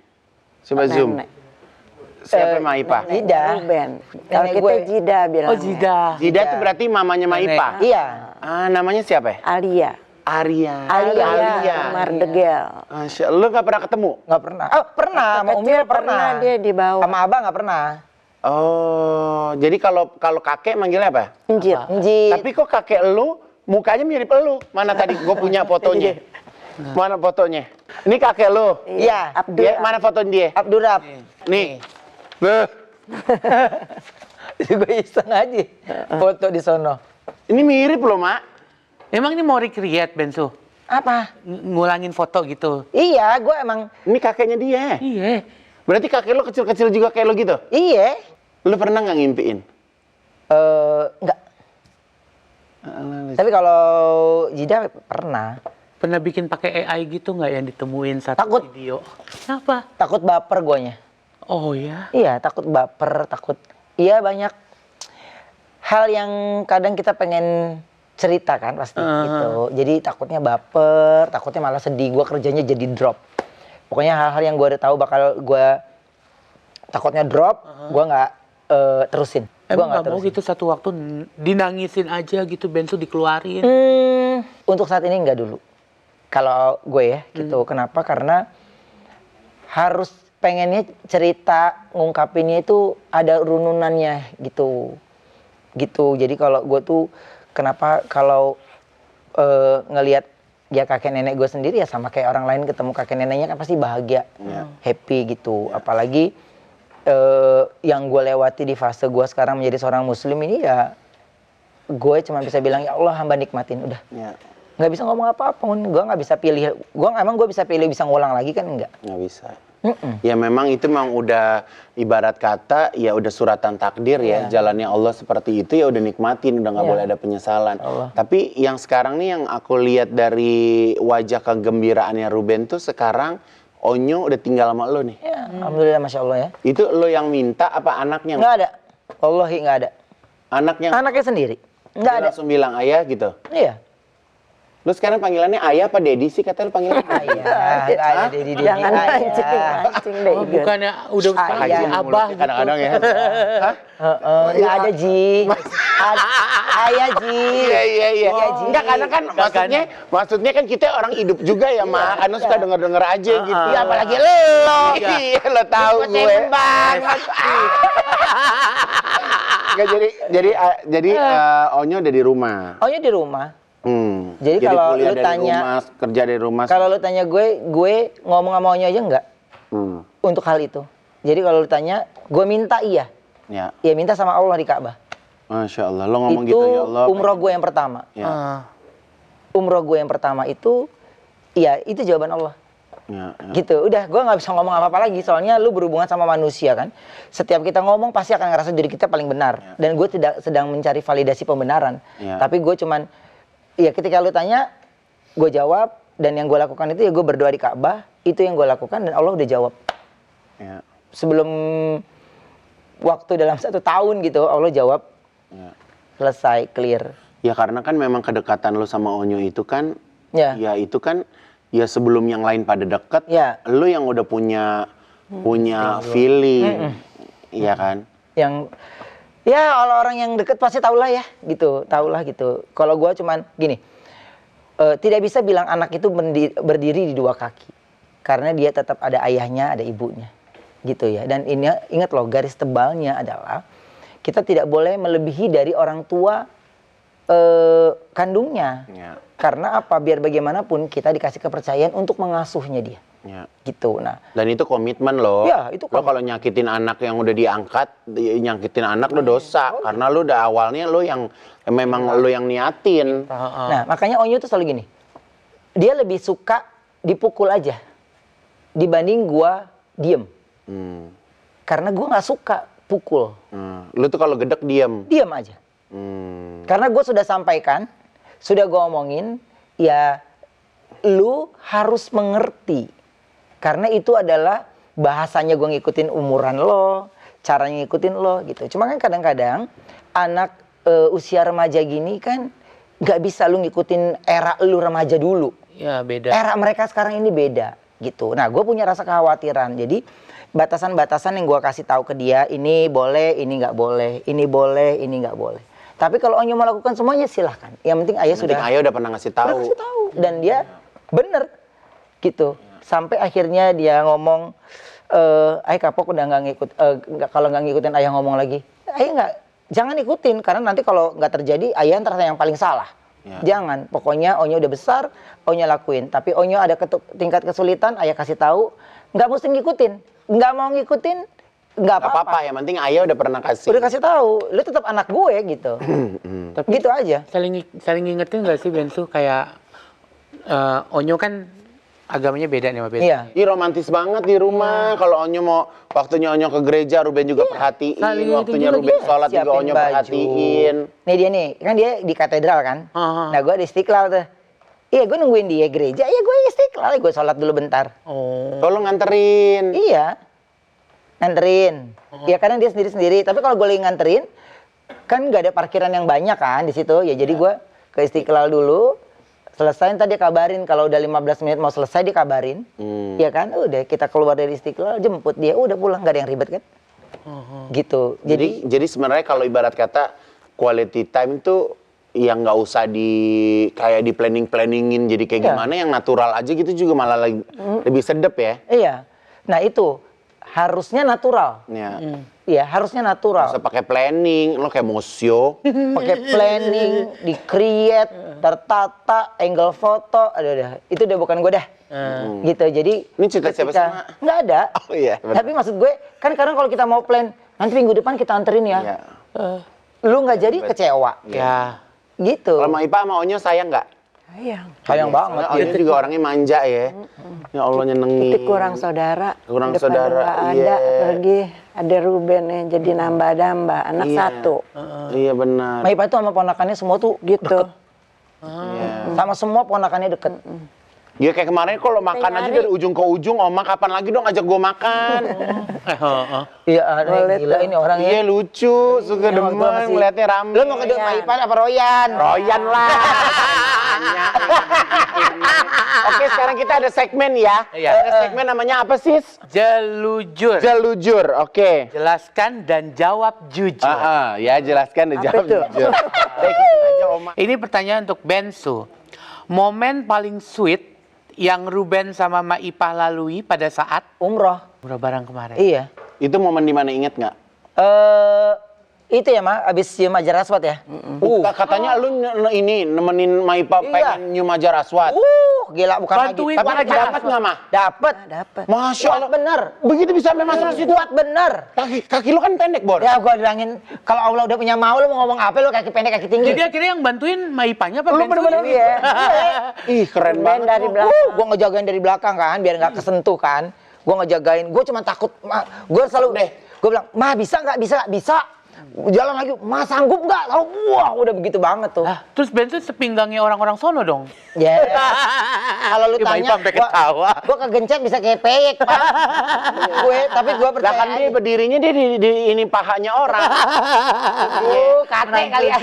Coba zoom. Nenek. Siapa Mak Ipah? Jida. Ruben. Kalau Nenek kita gue. Jida bilangnya. Oh Jida. Jida itu berarti mamanya Mak Nenek. Ipah? Iya. Ah, namanya siapa ya? Alia. Arya. Alia. Mardegel. Masya Allah, lu nggak pernah ketemu? Nggak pernah. Oh pernah, sama Umi Kecil pernah. dia dibawa. Sama abang nggak pernah. Oh, jadi kalau kakek manggilnya apa? Injil. Njit. Tapi kok kakek lu mukanya mirip lu? Mana tadi? Gue punya fotonya. Mana fotonya? Ini kakek lu? Iya. Abdul. Ya, mana fotonya dia? Abdurrab. Nih. Beuh. Gue iseng aja foto di sono. Ini mirip loh, Mak. Emang ini mau recreate Bensu? Apa? Ngulangin foto gitu? Iya, gue emang Ini kakeknya dia. Iya. Berarti kakek lo kecil-kecil juga kayak lo gitu? iya. Lo pernah nggak ngimpiin? Enggak. Tapi kalau Jida pernah. Pernah bikin pakai AI gitu nggak yang ditemuin satu Takut. video? Kenapa? Takut baper guanya. Oh ya. Iya, takut baper, takut. Iya banyak. hal yang kadang kita pengen cerita kan pasti gitu. Jadi takutnya baper, takutnya malah sedih. Gue kerjanya jadi drop. Pokoknya hal-hal yang gue udah tahu bakal gue takutnya drop, gue nggak terusin. Gua Emang nggak mau gitu satu waktu dinangisin aja gitu, bensu dikeluarin? Untuk saat ini nggak dulu. Kalau gue ya gitu. Kenapa? Karena harus pengennya cerita ngungkapinnya itu ada rununannya gitu. Jadi kalau gue tuh kenapa kalau ngelihat ya kakek nenek gue sendiri ya sama kayak orang lain ketemu kakek neneknya kan pasti bahagia, happy gitu. Apalagi yang gue lewati di fase gue sekarang menjadi seorang muslim ini ya gue cuma bisa bilang ya Allah hamba nikmatin udah. Nggak bisa ngomong apapun, gue nggak bisa pilih. Gue bisa pilih bisa ngulang lagi kan enggak? Nggak bisa. Ya memang itu memang udah ibarat kata ya udah suratan takdir ya. Jalannya Allah seperti itu ya udah nikmatin, udah nggak boleh ada penyesalan. Tapi yang sekarang nih yang aku lihat dari wajah kegembiraannya Ruben tuh sekarang Onyo udah tinggal sama lo nih. Ya, alhamdulillah masya Allah ya. Itu lo yang minta apa anaknya? Nggak ada, wallahi nggak ada. Anaknya Sendiri, nggak ada. langsung bilang ayah gitu. Iya. Lu sekarang panggilannya ayah apa Dedi sih katanya lu panggilannya? Ayah, nggak ada dedi. Jangan mancing deh. Oh, bukannya udah Ayah. abah gitu. Kadang-kadang ya. Nggak ada Ji. Ayah Ji. Iya. Iya, Ji. Enggak karena kan maksudnya kan kita orang hidup juga ya, Ma. Karena suka denger-denger aja gitu. Iya, apalagi lo. Iya, lo tahu gue. banget. Enggak jadi Onyo udah di rumah. Ohnya di rumah. Jadi kalau kuliah lu dari tanya, rumah, kerja dari rumah. kalau lu tanya gue ngomong sama Ohnya aja enggak untuk hal itu. Jadi kalau lu tanya, gue minta iya. Ya. Ya minta sama Allah di Ka'bah. Masya Allah, lo ngomong Itu gitu ya Allah. umroh gue yang pertama. Ya. Umroh gue yang pertama itu, iya itu jawaban Allah. Ya. Gitu, udah gue nggak bisa ngomong apa-apa lagi. Soalnya lu berhubungan sama manusia kan. Setiap kita ngomong pasti akan ngerasa diri kita paling benar. Dan gue tidak sedang mencari validasi pembenaran. Tapi gue cuman, ya ketika lu tanya, gue jawab. Dan yang gue lakukan itu ya gue berdoa di Ka'bah. Itu yang gue lakukan dan Allah udah jawab. Ya. Sebelum waktu dalam 1 tahun gitu, Allah jawab. Selesai, clear. Ya karena kan memang kedekatan lo sama Onyo itu kan, Ya. itu kan, ya sebelum yang lain pada deket, Ya. lo yang udah punya feeling, iya kan? Yang ya orang yang deket pasti tahulah ya gitu, tahulah gitu. Kalau gua cuman gini, tidak bisa bilang anak itu berdiri di 2 kaki karena dia tetap ada ayahnya, ada ibunya gitu ya. Dan ini ingat loh, garis tebalnya adalah kita tidak boleh melebihi dari orang tua kandungnya. Karena apa? Biar bagaimanapun kita dikasih kepercayaan untuk mengasuhnya dia. Gitu. Nah, dan itu komitmen lo. Ya, itu lo kalau nyakitin anak yang udah diangkat, nyakitin anak lo dosa. Karena lo udah awalnya lo yang memang lo yang niatin. Nah, makanya Onyo tuh selalu gini. Dia lebih suka dipukul aja dibanding gua diem. Karena gua nggak suka pukul. Lo tuh kalau gedek diem. Diem aja. Karena gue sudah sampaikan, sudah gue omongin, ya lu harus mengerti. Karena itu adalah bahasanya gue ngikutin umuran lo, caranya ngikutin lo gitu. Cuma kan kadang-kadang anak usia remaja gini kan nggak bisa lu ngikutin era lu remaja dulu. Ya beda. Era mereka sekarang ini beda gitu. Nah gue punya rasa kekhawatiran. Jadi batasan-batasan yang gue kasih tahu ke dia, ini boleh, ini nggak boleh, ini boleh, ini nggak boleh. Tapi kalau Onyo melakukan semuanya silahkan. Yang penting ayah sudah. Ayah udah pernah ngasih tahu. Udah ngasih tahu. Dan dia bener gitu. Sampai akhirnya dia ngomong, ayah kapok udah nggak ngikut. Kalau nggak ngikutin ayah ngomong lagi, ayah nggak. Jangan ikutin karena nanti kalau nggak terjadi ayah ntar yang paling salah. Jangan. Pokoknya Onyo udah besar, Onyo lakuin. Tapi Onyo ada tingkat kesulitan, ayah kasih tahu. Nggak mesti ngikutin. Nggak mau ngikutin. Nggak apa-apa, yang penting ayah udah pernah kasih. Udah kasih tahu, lu tetap anak gue gitu. Tapi gitu aja. Saling ngingetin nggak sih Bensu kayak Onyo kan agamanya beda nih sama Bensu. Iya. Ih romantis banget di rumah. Kalau Onyo mau waktunya Onyo ke gereja, Ruben juga perhatiin. Saling Waktunya juga Ruben dia. sholat juga Siapin Onyo baju. perhatiin. Nih dia nih, kan dia di katedral kan. Nah gue di Istiqlal tuh. Iya gue nungguin dia gereja, iya gue Istiqlal, gue sholat dulu bentar. Tolong nganterin. Iya, nganterin. Ya kadang dia sendiri-sendiri, tapi kalau gue lagi nganterin, kan nggak ada parkiran yang banyak kan di situ ya, jadi gue ke Istiqlal dulu, selesai ntar dia kabarin kalau udah 15 menit mau selesai dia kabarin, ya kan, udah kita keluar dari Istiqlal jemput dia, udah pulang, nggak ada yang ribet kan, gitu. Jadi sebenarnya kalau ibarat kata quality time itu yang nggak usah kayak di planning-planningin jadi kayak Iya. gimana, yang natural aja gitu juga malah lebih sedep ya. Iya, nah itu harusnya natural, Ya. iya harusnya natural. Nggak usah pakai planning, lo kayak mau show. Pakai planning, di-create, tertata, angle foto, aduh, itu udah bukan gue dah. Gitu, jadi... Ini cerita siapa sih, Mak? Nggak ada. Oh iya, benar. Tapi maksud gue, kan kadang kalau kita mau plan, nanti minggu depan kita anterin ya. Iya. Lu nggak jadi kecewa. Ya. Gitu. Kalau sama Ipa sama Onyo sayang nggak? Sayang. Sayang banget. Soalnya Onyo juga orangnya manja ya. Ya Allah nyenengin. Itu kurang saudara. Kurang Depan saudara, nggak ada, iya. pergi. Ada Ruben nih, jadi nambah-nambah. Anak Iya. satu. Iya benar. Maipa itu sama ponakannya semua tuh Gitu. Iya. sama semua ponakannya deket. Ya kayak kemarin kalau makan aja dari ujung ke ujung, Oma kapan lagi dong ajak gua makan. Iya, gila ini orangnya. Iya lucu, suka Yang waktu demen masih- ngeliatnya rame. Lu mau ke Maipa apa Royan? Royan lah. Oke, sekarang kita ada segmen ya. Iya. Ada segmen namanya apa sih? Jelujur. Jelujur, oke. Jelaskan dan jawab jujur. Ya jelaskan dan Apa jawab itu? jujur. Baik, itu aja Oma. Ini pertanyaan untuk Bensu. Momen paling sweet yang Ruben sama Maipah lalui pada saat Umroh. murah barang kemarin. Iya. Itu momen dimana inget nggak? Itu ya, Ma, abis nyium ajar aswat ya? Katanya lu ini nemenin Maipa Iya. pengen nyium ajar aswat. Gila bukan Bantuin lagi. Tapi Ajar dapat nggak, Mah? Dapet. Dapat. Masya Allah. Kuat bener. Begitu bisa sampai masuk situ. Kuat bener. Kaki lu kan pendek, Bor. Ya gua bilangin, kalau Allah udah punya mau, lu mau ngomong apa, lu kaki pendek, kaki tinggi. Jadi akhirnya yang bantuin Maipahnya apa Lu Bensu? bener-bener Iya. Ih, keren Ben banget. dari lu. belakang. Gua ngejagain dari belakang kan, biar nggak kesentuh kan. Gua ngejagain, gua cuma takut, gua selalu Deh. gua bilang, Ma bisa nggak, bisa nggak, bisa. Jalan lagi, Ma sanggup nggak? Wah, udah begitu banget tuh. Ah, terus Bensu sepinggangnya orang-orang sono dong. Ya. Kalau lu Ih, tanya, Maipah sampai ketawa. gua kegencet bisa kayak peyek, Pak. Tapi gua Lah percaya kan dia aja. berdirinya dia di ini pahanya orang. Kate kali ya.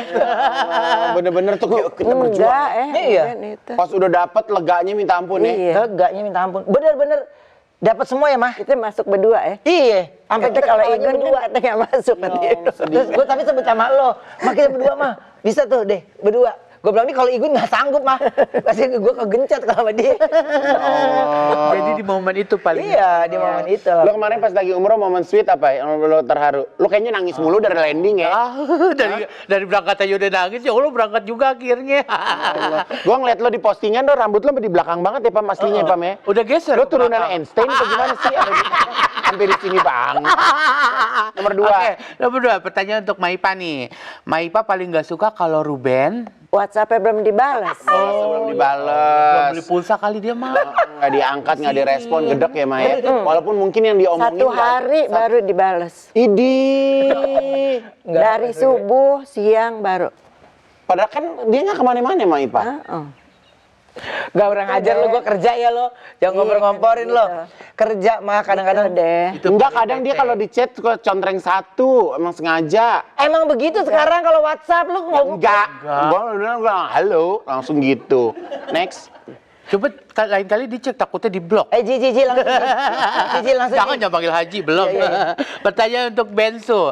Bener-bener tuh kita berjuang. Enggak, Iya. Ruben itu. Pas udah dapet leganya minta ampun ya. Iya. Leganya minta ampun. Bener-bener dapat semua ya, Mah? Kita masuk berdua ya. Iya. Sampai Kita kalau Igun kan kata nggak masuk kan dia. Terus gue tapi sebut sama lo, Mah kita berdua mah bisa tuh deh berdua. Gue bilang nih kalau Igun nggak sanggup mah, pasti gue kegencet kalau sama dia. Jadi di momen itu paling Iya di momen itu. Lo kemarin pas lagi umroh momen sweet apa yang lo terharu? Lo kayaknya nangis mulu dari landing ya. dari berangkat aja udah nangis, ya Allah berangkat juga akhirnya. Gua ngeliat lo di postingan tuh rambut lo di belakang banget ya Pam aslinya Pam ya. Udah geser. Lo ke turunan belakang. Einstein atau gimana sih? Hampir di sini bang. Nomor 2. Oke, nomor 2 pertanyaan untuk Maipa nih. Maipa paling nggak suka kalau Ruben WhatsApp-nya belum dibalas. Sebelum belum dibales. beli pulsa kali dia mah. Nggak diangkat, nggak direspon, gedek ya Maya. Walaupun mungkin yang diomongin. Satu hari baru dibalas. Idi. Dari subuh, siang baru. Padahal kan dia nggak kemana-mana Mak Ipa. Heeh. Gak orang ajar lo, gue kerja ya lo, jangan ngompor-ngomporin gitu. lo. Kerja mah kadang-kadang deh. Enggak, kadang dia kalau di chat suka contreng satu, emang sengaja. Emang begitu sekarang kalau WhatsApp lu ngomong. Enggak. Gua halo, langsung gitu. Next. Coba lain kali dicek takutnya di blok. Jiji langsung. Jiji langsung. Jangan panggil Haji belum. Pertanyaan untuk Bensu.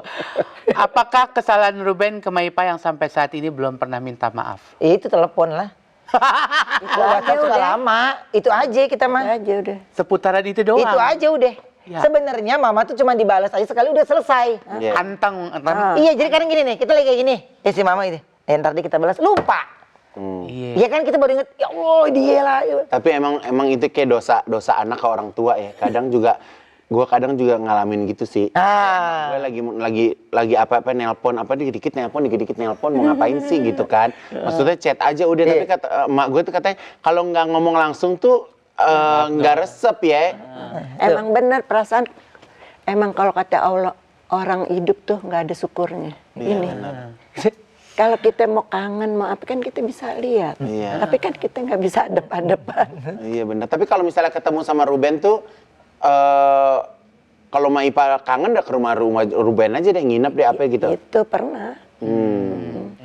Apakah kesalahan Ruben ke Maipa yang sampai saat ini belum pernah minta maaf? Itu telepon lah. Itu WhatsApp sudah lama. Itu aja kita mah. Aja udah. Seputaran itu doang. Itu aja udah. Ya. Sebenarnya mama tuh cuma dibalas aja sekali udah selesai. Iya. Antang. Iya, jadi kadang gini nih, kita lagi kayak gini. Si mama ini. Ntar kita balas, lupa. Iya. Iya kan kita baru inget, ya Allah dia lah. Tapi emang itu kayak dosa anak ke orang tua ya. Gua kadang juga ngalamin gitu sih. Gue lagi apa nelpon dikit-dikit nelpon mau ngapain sih gitu kan. Maksudnya chat aja udah, tapi kata emak gue tuh katanya kalau nggak ngomong langsung tuh nggak resep ya. Emang benar perasaan. Emang kalau kata Allah, orang hidup tuh nggak ada syukurnya. Ini. Kalau kita mau kangen, mau apa kan kita bisa lihat. Iya. Tapi kan kita nggak bisa adep-adepan. Iya benar. Tapi kalau misalnya ketemu sama Ruben tuh, kalau Maipa kangen udah ke rumah Ruben aja deh, nginep deh apa gitu. Itu pernah.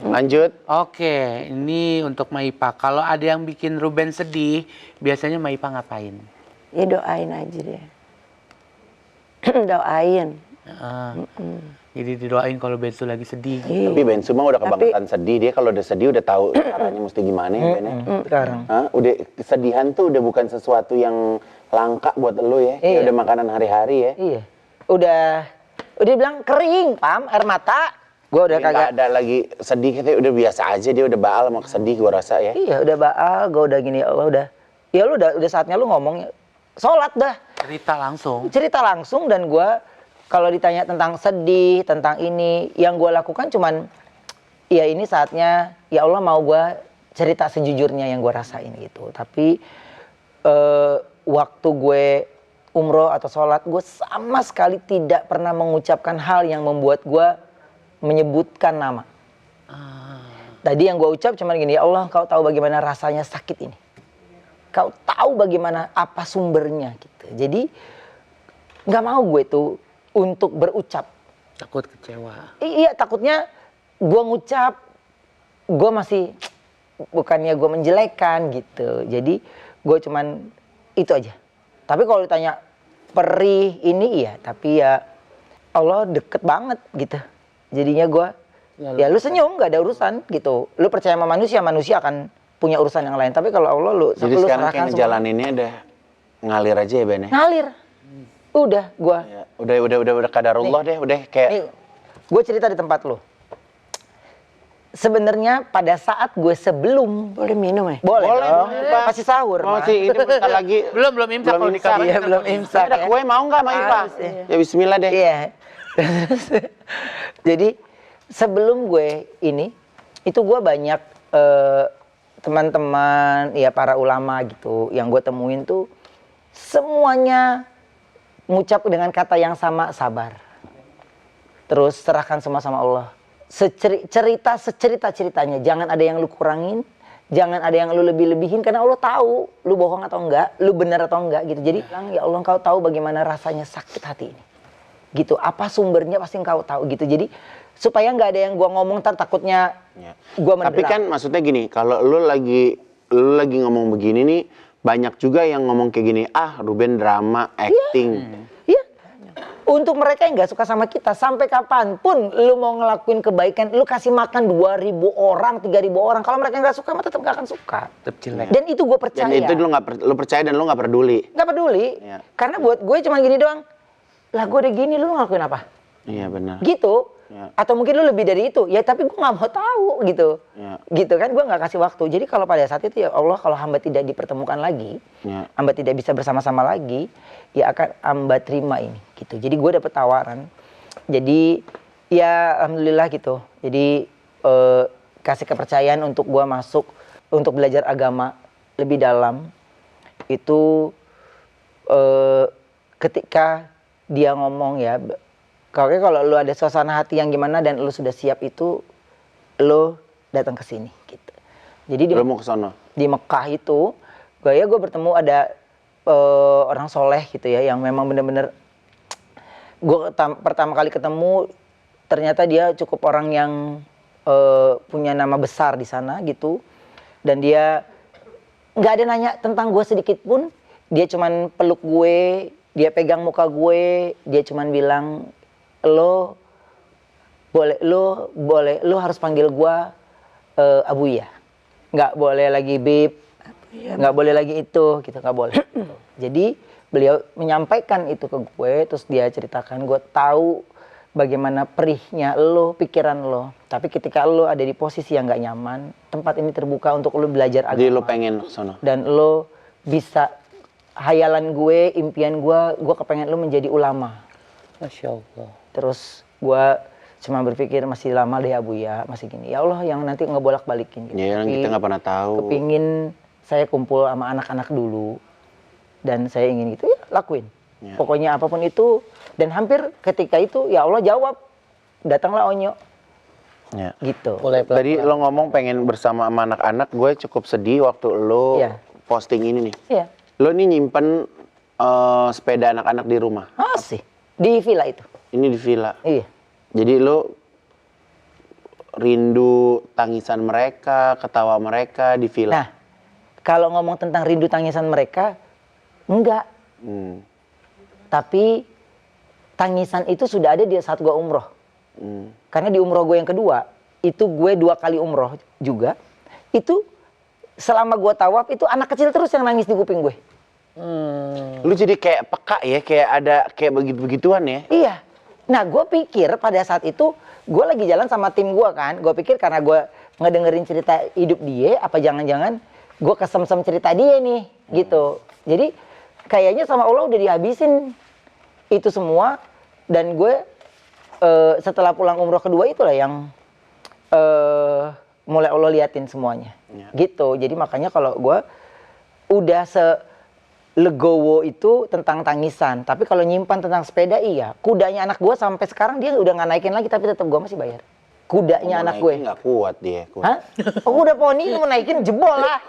Lanjut. Oke, ini untuk Maipa. Kalau ada yang bikin Ruben sedih, biasanya Maipa ngapain? Ya doain aja deh. Doain. Heeh. Jadi didoain kalau Bensu lagi sedih. Iya. Tapi Bensu mah udah kebangetan sedih. Dia kalau udah sedih udah tahu caranya mesti gimana ya Ben. Sekarang. Hah? Udah kesedihan tuh udah bukan sesuatu yang langka buat lo ya. Iya. Ya udah makanan hari-hari ya. Iya. Udah bilang kering, Pam, air mata. Gue udah Nggak kagak. ada lagi sedih, katanya udah biasa aja, dia udah baal sama kesedih gua rasa ya. Iya, udah baal, gue udah gini, ya Allah udah. Ya lu udah saatnya lu ngomong, sholat dah. Cerita langsung. Cerita langsung dan gue kalau ditanya tentang sedih, tentang ini, yang gue lakukan cuman, ya ini saatnya, ya Allah mau gue cerita sejujurnya yang gue rasain gitu. Tapi waktu gue umroh atau sholat, gue sama sekali tidak pernah mengucapkan hal yang membuat gue menyebutkan nama. Tadi yang gue ucap cuman gini, ya Allah kau tahu bagaimana rasanya sakit ini. Kau tahu bagaimana apa sumbernya gitu. Jadi nggak mau gue tuh untuk berucap. Takut kecewa. Iya takutnya gue ngucap, gue masih bukannya gue menjelekan gitu. Jadi gue cuman itu aja. Tapi kalau ditanya perih ini iya, tapi ya Allah deket banget gitu. Jadinya gue, ya lu senyum gak ada urusan gitu. Lu percaya sama manusia, manusia akan punya urusan yang lain. Tapi kalau Allah lu Jadi lu sekarang serahkan kayak semua. ngejalaninnya ada ngalir aja ya Ben ya? Ngalir. Udah gue. Ya, udah kadarullah deh, udah kayak Gue cerita di tempat lu. Sebenarnya pada saat gue sebelum Boleh minum ya? boleh dong, Pak. masih sahur. Oh Ma. sih, ini bentar lagi. Belum imsak kalau di kamar. Iya, belum imsak. Ada ya. kue mau nggak sama Ipa? Harus, ya. Ya bismillah deh. Iya. Jadi sebelum gue ini, itu gue banyak teman-teman, ya para ulama gitu, yang gue temuin tuh semuanya ngucap dengan kata yang sama, sabar. Terus serahkan semua sama Allah. Secerita-ceritanya, jangan ada yang lu kurangin, jangan ada yang lu lebih-lebihin, karena Allah tahu lu bohong atau enggak, lu benar atau enggak gitu. Jadi bilang, ya Allah engkau tahu bagaimana rasanya sakit hati ini. Gitu, apa sumbernya pasti engkau tahu gitu. Jadi supaya nggak ada yang gua ngomong ntar takutnya Ya. gua Tapi menderita. kan maksudnya gini, kalau lu lagi ngomong begini nih, banyak juga yang ngomong kayak gini, Ruben drama, acting. Iya. Untuk mereka yang nggak suka sama kita, sampai kapanpun lu mau ngelakuin kebaikan, lu kasih makan 2.000 orang, 3.000 orang. Kalau mereka nggak suka, mah tetap nggak akan suka. Tetap jelek. Dan itu gue percaya. Dan itu lu percaya dan lu nggak peduli. Nggak peduli. Iya. Karena buat gue cuma gini doang. Lah gue udah gini, lu ngelakuin apa? Iya benar. Gitu. Ya. Atau mungkin lu lebih dari itu. Ya tapi gue nggak mau tahu gitu. Ya. Gitu kan, gue nggak kasih waktu. Jadi kalau pada saat itu ya Allah, kalau hamba tidak dipertemukan lagi, Ya. hamba tidak bisa bersama-sama lagi, ya akan hamba terima ini gitu. Jadi gue dapet tawaran. Jadi ya alhamdulillah gitu. Jadi kasih kepercayaan untuk gue masuk untuk belajar agama lebih dalam. Itu ketika dia ngomong ya, kalau lu ada suasana hati yang gimana dan lu sudah siap itu, lu datang ke sini gitu. Jadi Lu mau ke sono. di Mekah itu, gue bertemu ada orang soleh gitu ya, yang memang bener-bener gue pertama kali ketemu, ternyata dia cukup orang yang punya nama besar di sana gitu, dan dia nggak ada nanya tentang gue sedikit pun, dia cuman peluk gue, dia pegang muka gue, dia cuman bilang lo harus panggil gue Abuya, nggak boleh lagi Bib, nggak boleh lagi itu gitu, nggak boleh. Jadi beliau menyampaikan itu ke gue, terus dia ceritakan, gue tahu bagaimana perihnya lo, pikiran lo, tapi ketika lo ada di posisi yang nggak nyaman, tempat ini terbuka untuk lo belajar agama. Jadi lu pengen ke sono. Dan lo bisa, hayalan gue, impian gue kepengen lo menjadi ulama. Masya Allah. Terus gue cuma berpikir masih lama deh Abuya, masih gini. Ya Allah yang nanti ngebolak-balikin gitu. Ya, Tapi kita nggak pernah tahu. kepingin saya kumpul sama anak-anak dulu. Dan saya ingin gitu, ya lakuin. Ya. Pokoknya apapun itu. Dan hampir ketika itu ya Allah jawab. Datanglah Onyo. Ya. Gitu. Mulai Tadi lo ngomong pengen bersama sama anak-anak, gue cukup sedih waktu lo Iya. posting ini nih. Iya. Lo nih nyimpen sepeda anak-anak di rumah. Masih. Di villa itu. Ini di villa. Iya. Jadi lo rindu tangisan mereka, ketawa mereka di film? Nah, kalau ngomong tentang rindu tangisan mereka, enggak. Hmm. Tapi tangisan itu sudah ada di saat gue umroh. Karena di umroh gue yang kedua, itu gue 2 kali umroh juga. Itu selama gue tawaf itu anak kecil terus yang nangis di kuping gue. Lu jadi kayak peka ya, kayak ada kayak begitu-begituan ya? Iya. Nah, gue pikir pada saat itu gue lagi jalan sama tim gue kan. Gue pikir karena gue ngedengerin cerita hidup dia, apa jangan-jangan gue kesem-sem cerita dia nih, gitu. Jadi kayaknya sama Allah udah dihabisin itu semua. Dan gue setelah pulang umroh kedua itulah yang mulai Allah liatin semuanya, gitu. Jadi makanya kalau gue udah legowo itu tentang tangisan, tapi kalau nyimpan tentang sepeda iya. Kudanya anak gue sampai sekarang dia udah nggak naikin lagi, tapi tetap gue masih bayar. Kudanya anak gue. Nggak kuat dia. Hah? Oh, udah poni mau naikin jebol lah.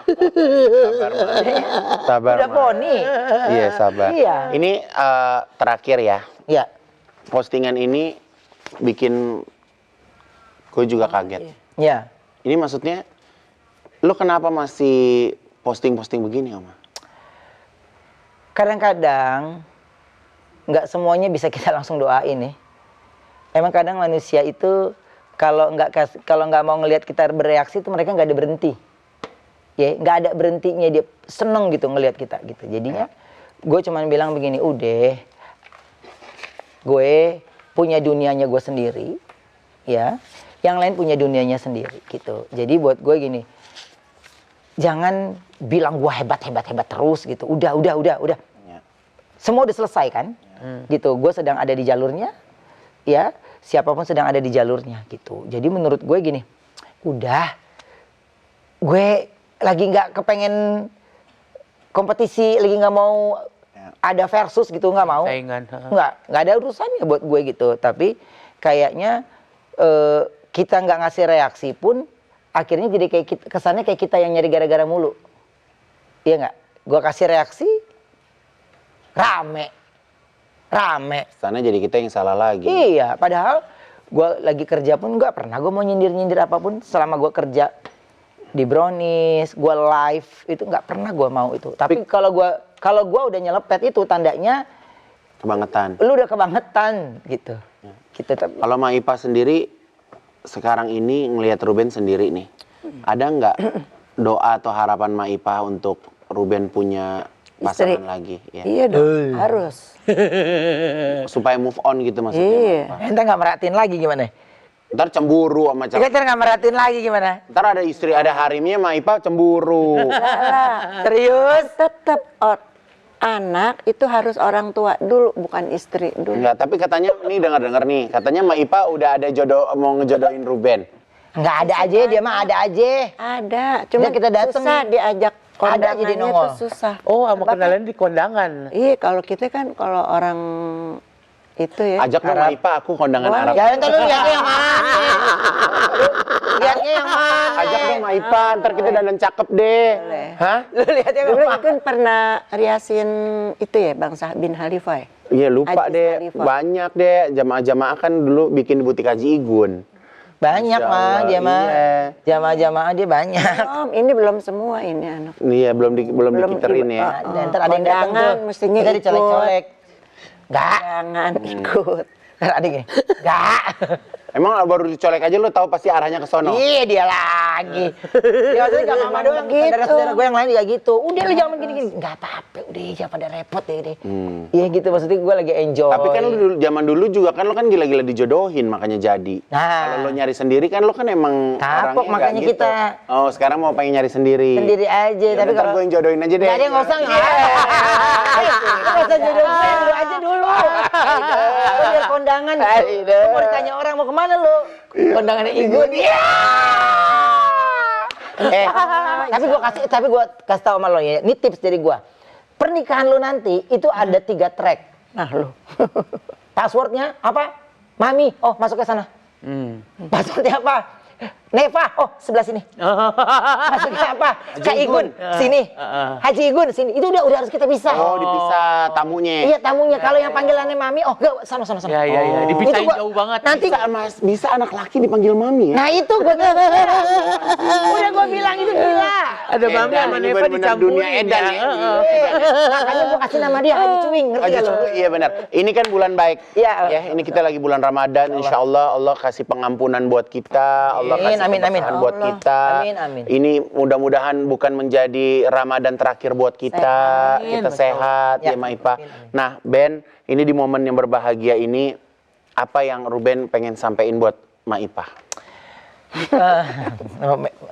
Sabar. Udah poni. Iya sabar. Iya. Ini terakhir ya. Ya. Postingan ini bikin gue juga kaget. Ya. Ini maksudnya, lo kenapa masih posting-posting begini, Oma? Kadang-kadang nggak semuanya bisa kita langsung doain nih. Emang kadang manusia itu kalau nggak mau ngelihat kita bereaksi itu mereka nggak ada berhenti. Ya, nggak ada berhentinya, dia seneng gitu ngelihat kita gitu. Jadinya gue cuman bilang begini, udah, gue punya dunianya gue sendiri, ya. Yang lain punya dunianya sendiri gitu. Jadi buat gue gini, jangan bilang gue hebat terus gitu. Udah. Semua udah selesai kan? Gitu. Gue sedang ada di jalurnya, ya. Siapapun sedang ada di jalurnya gitu. Jadi menurut gue gini, udah, gue lagi nggak kepengen kompetisi, lagi nggak mau ada versus gitu, nggak mau. Saingan. Nggak ada urusannya buat gue gitu. Tapi kayaknya kita nggak ngasih reaksi pun akhirnya jadi kayak kesannya kayak kita yang nyari gara-gara mulu. Iya nggak? Gue kasih reaksi, rame. Sana jadi kita yang salah lagi. Iya, padahal gue lagi kerja pun nggak pernah gue mau nyindir apapun. Selama gue kerja di Brownies, gue live itu nggak pernah gue mau itu. Tapi kalau gue udah nyelepet itu tandanya Kebangetan. lu udah kebangetan gitu. Gitu. Kalau Maipa sendiri sekarang ini ngelihat Ruben sendiri nih, ada nggak doa atau harapan Maipa untuk Ruben punya pasangan lagi? Ya. Iya dong, harus. Supaya move on gitu maksudnya. Iya. Maipa. Ente nggak merhatiin lagi gimana? Ntar cemburu sama cewek. Ente nggak merhatiin lagi gimana? Ntar ada istri, ada harimnya, Maipa cemburu. Serius? Tetap anak itu harus orang tua dulu, bukan istri dulu. Enggak, tapi katanya, nih dengar nih, katanya Maipa udah ada jodoh, mau ngejodohin Ruben. Nggak ada aja, dia mah ada aja. Ada, cuma Udah kita dateng. susah diajak Ada jadi kondangannya nongol. tuh susah. Oh, sama Sebab kenalan di kondangan. Iya, kalau kita kan kalau orang itu ya. Ajak dong Maipa, aku kondangan Boleh. Arab. Ya ente lu lihatnya yang mana? Lihatnya yang mana? Ajak dong Maipa, ntar kita dandan cakep deh. Boleh. Hah? Lu lihatnya yang Dulu mana? kan pernah riasin itu ya, Bang Sah bin Khalifah ya? Iya lupa Ajis deh, Khalifah. banyak deh. Jamaah-jamaah kan dulu bikin di butik Haji Igun. Banyak Masya mah Allah, dia mah. iya. Jamaah-jamaah dia banyak. Ini belum semua ini anak. Iya, belum dikiterin ya. Ada, ntar ada yang datang Kondangan tuh. mestinya Kita ikut. dicolek-colek. Enggak. Jangan ikut. Ntar ada gini. Enggak. Emang baru dicolek aja lu tahu pasti arahnya ke sono. Iya dia lagi. Ya maksudnya gak mama doang, Gitu. saudara-saudara gue yang lain juga gitu. Udah lu jangan begini-gini. Gak apa-apa, udah jangan pada repot deh. Iya gitu, maksudnya gue lagi enjoy. Tapi kan lu zaman dulu juga kan lu kan gila-gila dijodohin makanya jadi. Nah. Kalau lu nyari sendiri kan lu kan emang Kapok, orangnya nggak makanya gitu. kita. Oh, sekarang mau pengen nyari sendiri. Sendiri aja, Ya, tapi ntar kalau gue yang jodohin aja deh. Gak ada yang ngosong. Gak usah jodoh gue, lu aja dulu. Lu biar kondangan. Lu mau ditanya orang mau kemana lu? Kondangannya Igun. Tapi gue kasih tau sama lo ya, ini tips dari gue. Pernikahan lo nanti itu ada 3 track. Nah lu. Passwordnya apa? Mami. Oh masuk ke sana. Passwordnya apa? Neva, oh sebelah sini. Maksudnya apa? Kak Igun, sini. Haji Igun, sini. Itu udah harus kita pisah. Oh, dipisah tamunya. Iya tamunya. Kalau yang panggilannya Mami, oh enggak, sana. Ya, dipisahin Itu gua- jauh banget. Nanti, Bisa anak laki dipanggil mami ya? nah itu gue udah gue bilang itu gila. Ada Mami sama Ini Neva bener-bener dicampurin dunia edan ya. Makanya gue kasih nama dia Haji Cuing, ngerti Haji gak lo? Cuing, iya benar. Ini kan bulan baik. Iya. Ya, ini kita lagi bulan Ramadan. Insya Allah Allah kasih pengampunan buat kita. Allah kasih Amin, amin. keberkahan buat kita. Amin. Ini mudah-mudahan bukan menjadi Ramadan terakhir buat kita. Amin. Kita sehat ya, Ya. Maipa. Nah, Ben, ini di momen yang berbahagia ini apa yang Ruben pengen sampein buat Maipa?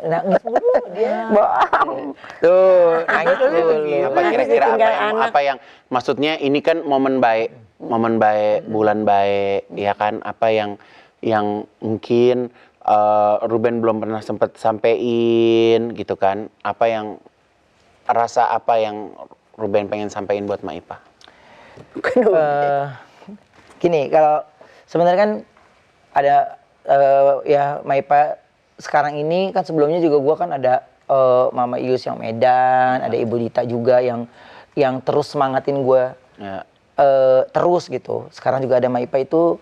Nangis mulu dia. Bohong. Tuh, nangis dulu. Apa kira-kira ditinggal anak. apa yang maksudnya ini kan momen baik, bulan baik, ya kan? Apa yang mungkin Ruben belum pernah sempet sampein gitu kan? Rasa apa yang Ruben pengen sampein buat Maipa? Gini, kalau sebenarnya kan ada ya Maipa sekarang ini kan sebelumnya juga gua kan ada Mama Ius yang Medan, ada Ibu Dita juga yang terus semangatin gua Ya. terus gitu. Sekarang juga ada Maipa itu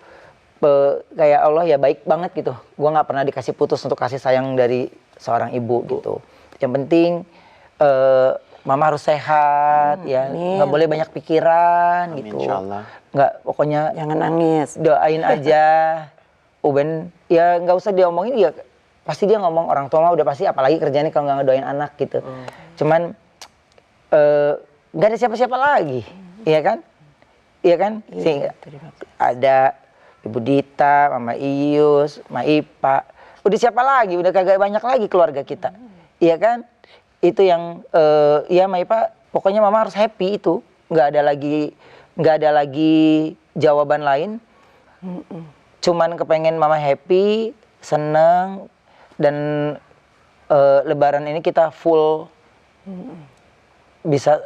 kayak Allah ya baik banget gitu. Gua nggak pernah dikasih putus untuk kasih sayang dari seorang ibu gitu. Yang penting Mama harus sehat ya, nggak boleh banyak pikiran Amin, gitu. insyaallah. Nggak, pokoknya Jangan nangis. doain aja. Uben ya nggak usah diomongin ya pasti dia ngomong, orang tua mah udah pasti, apalagi kerjanya kalau nggak ngedoain anak gitu. Cuman nggak ada siapa-siapa lagi, iya kan? Iya kan? Sehingga ada Ibu Dita, Mama Ius, Maipa. Udah siapa lagi? Udah kagak banyak lagi keluarga kita. Iya kan? Itu yang ya Maipa, pokoknya Mama harus happy itu. Nggak ada lagi jawaban lain. Cuman kepengen Mama happy, seneng, dan Lebaran ini kita full bisa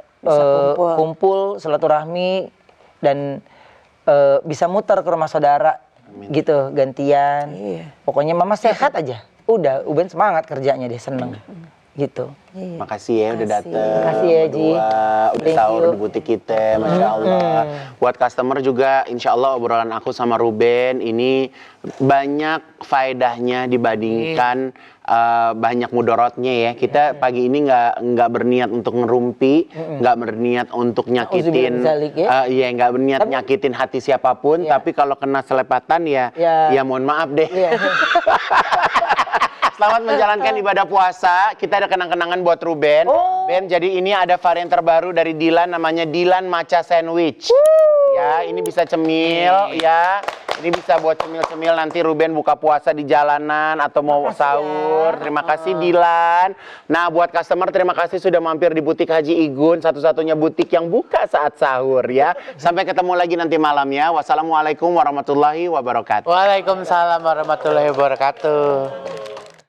kumpul silaturahmi dan bisa muter ke rumah saudara. Gitu, gantian. Iya. Pokoknya Mama sehat aja. Udah, Uben semangat kerjanya deh, seneng. Gitu. Makasih ya udah dateng. Makasih ya, Ji. Udah Thank sahur you. di butik kita, Masya Allah. Buat customer juga, insya Allah obrolan aku sama Ruben ini banyak faedahnya dibandingkan banyak mudorotnya ya. Kita pagi ini nggak berniat untuk ngerumpi, nggak berniat untuk nyakitin, Auzubillahi min zalik, iya nggak berniat nyakitin hati siapapun. Tapi kalau kena selepatan ya mohon maaf deh. Selamat menjalankan ibadah puasa. Kita ada kenang-kenangan buat Ruben. Ben, jadi ini ada varian terbaru dari Dilan, namanya Dilan Matcha Sandwich. Ya, ini bisa cemil ya. Ini bisa buat cemil-cemil nanti Ruben buka puasa di jalanan atau mau sahur. Terima kasih Dilan. Nah, buat customer terima kasih sudah mampir di butik Haji Igun, satu-satunya butik yang buka saat sahur ya. Sampai ketemu lagi nanti malam ya. Wassalamualaikum warahmatullahi wabarakatuh. Waalaikumsalam warahmatullahi wabarakatuh.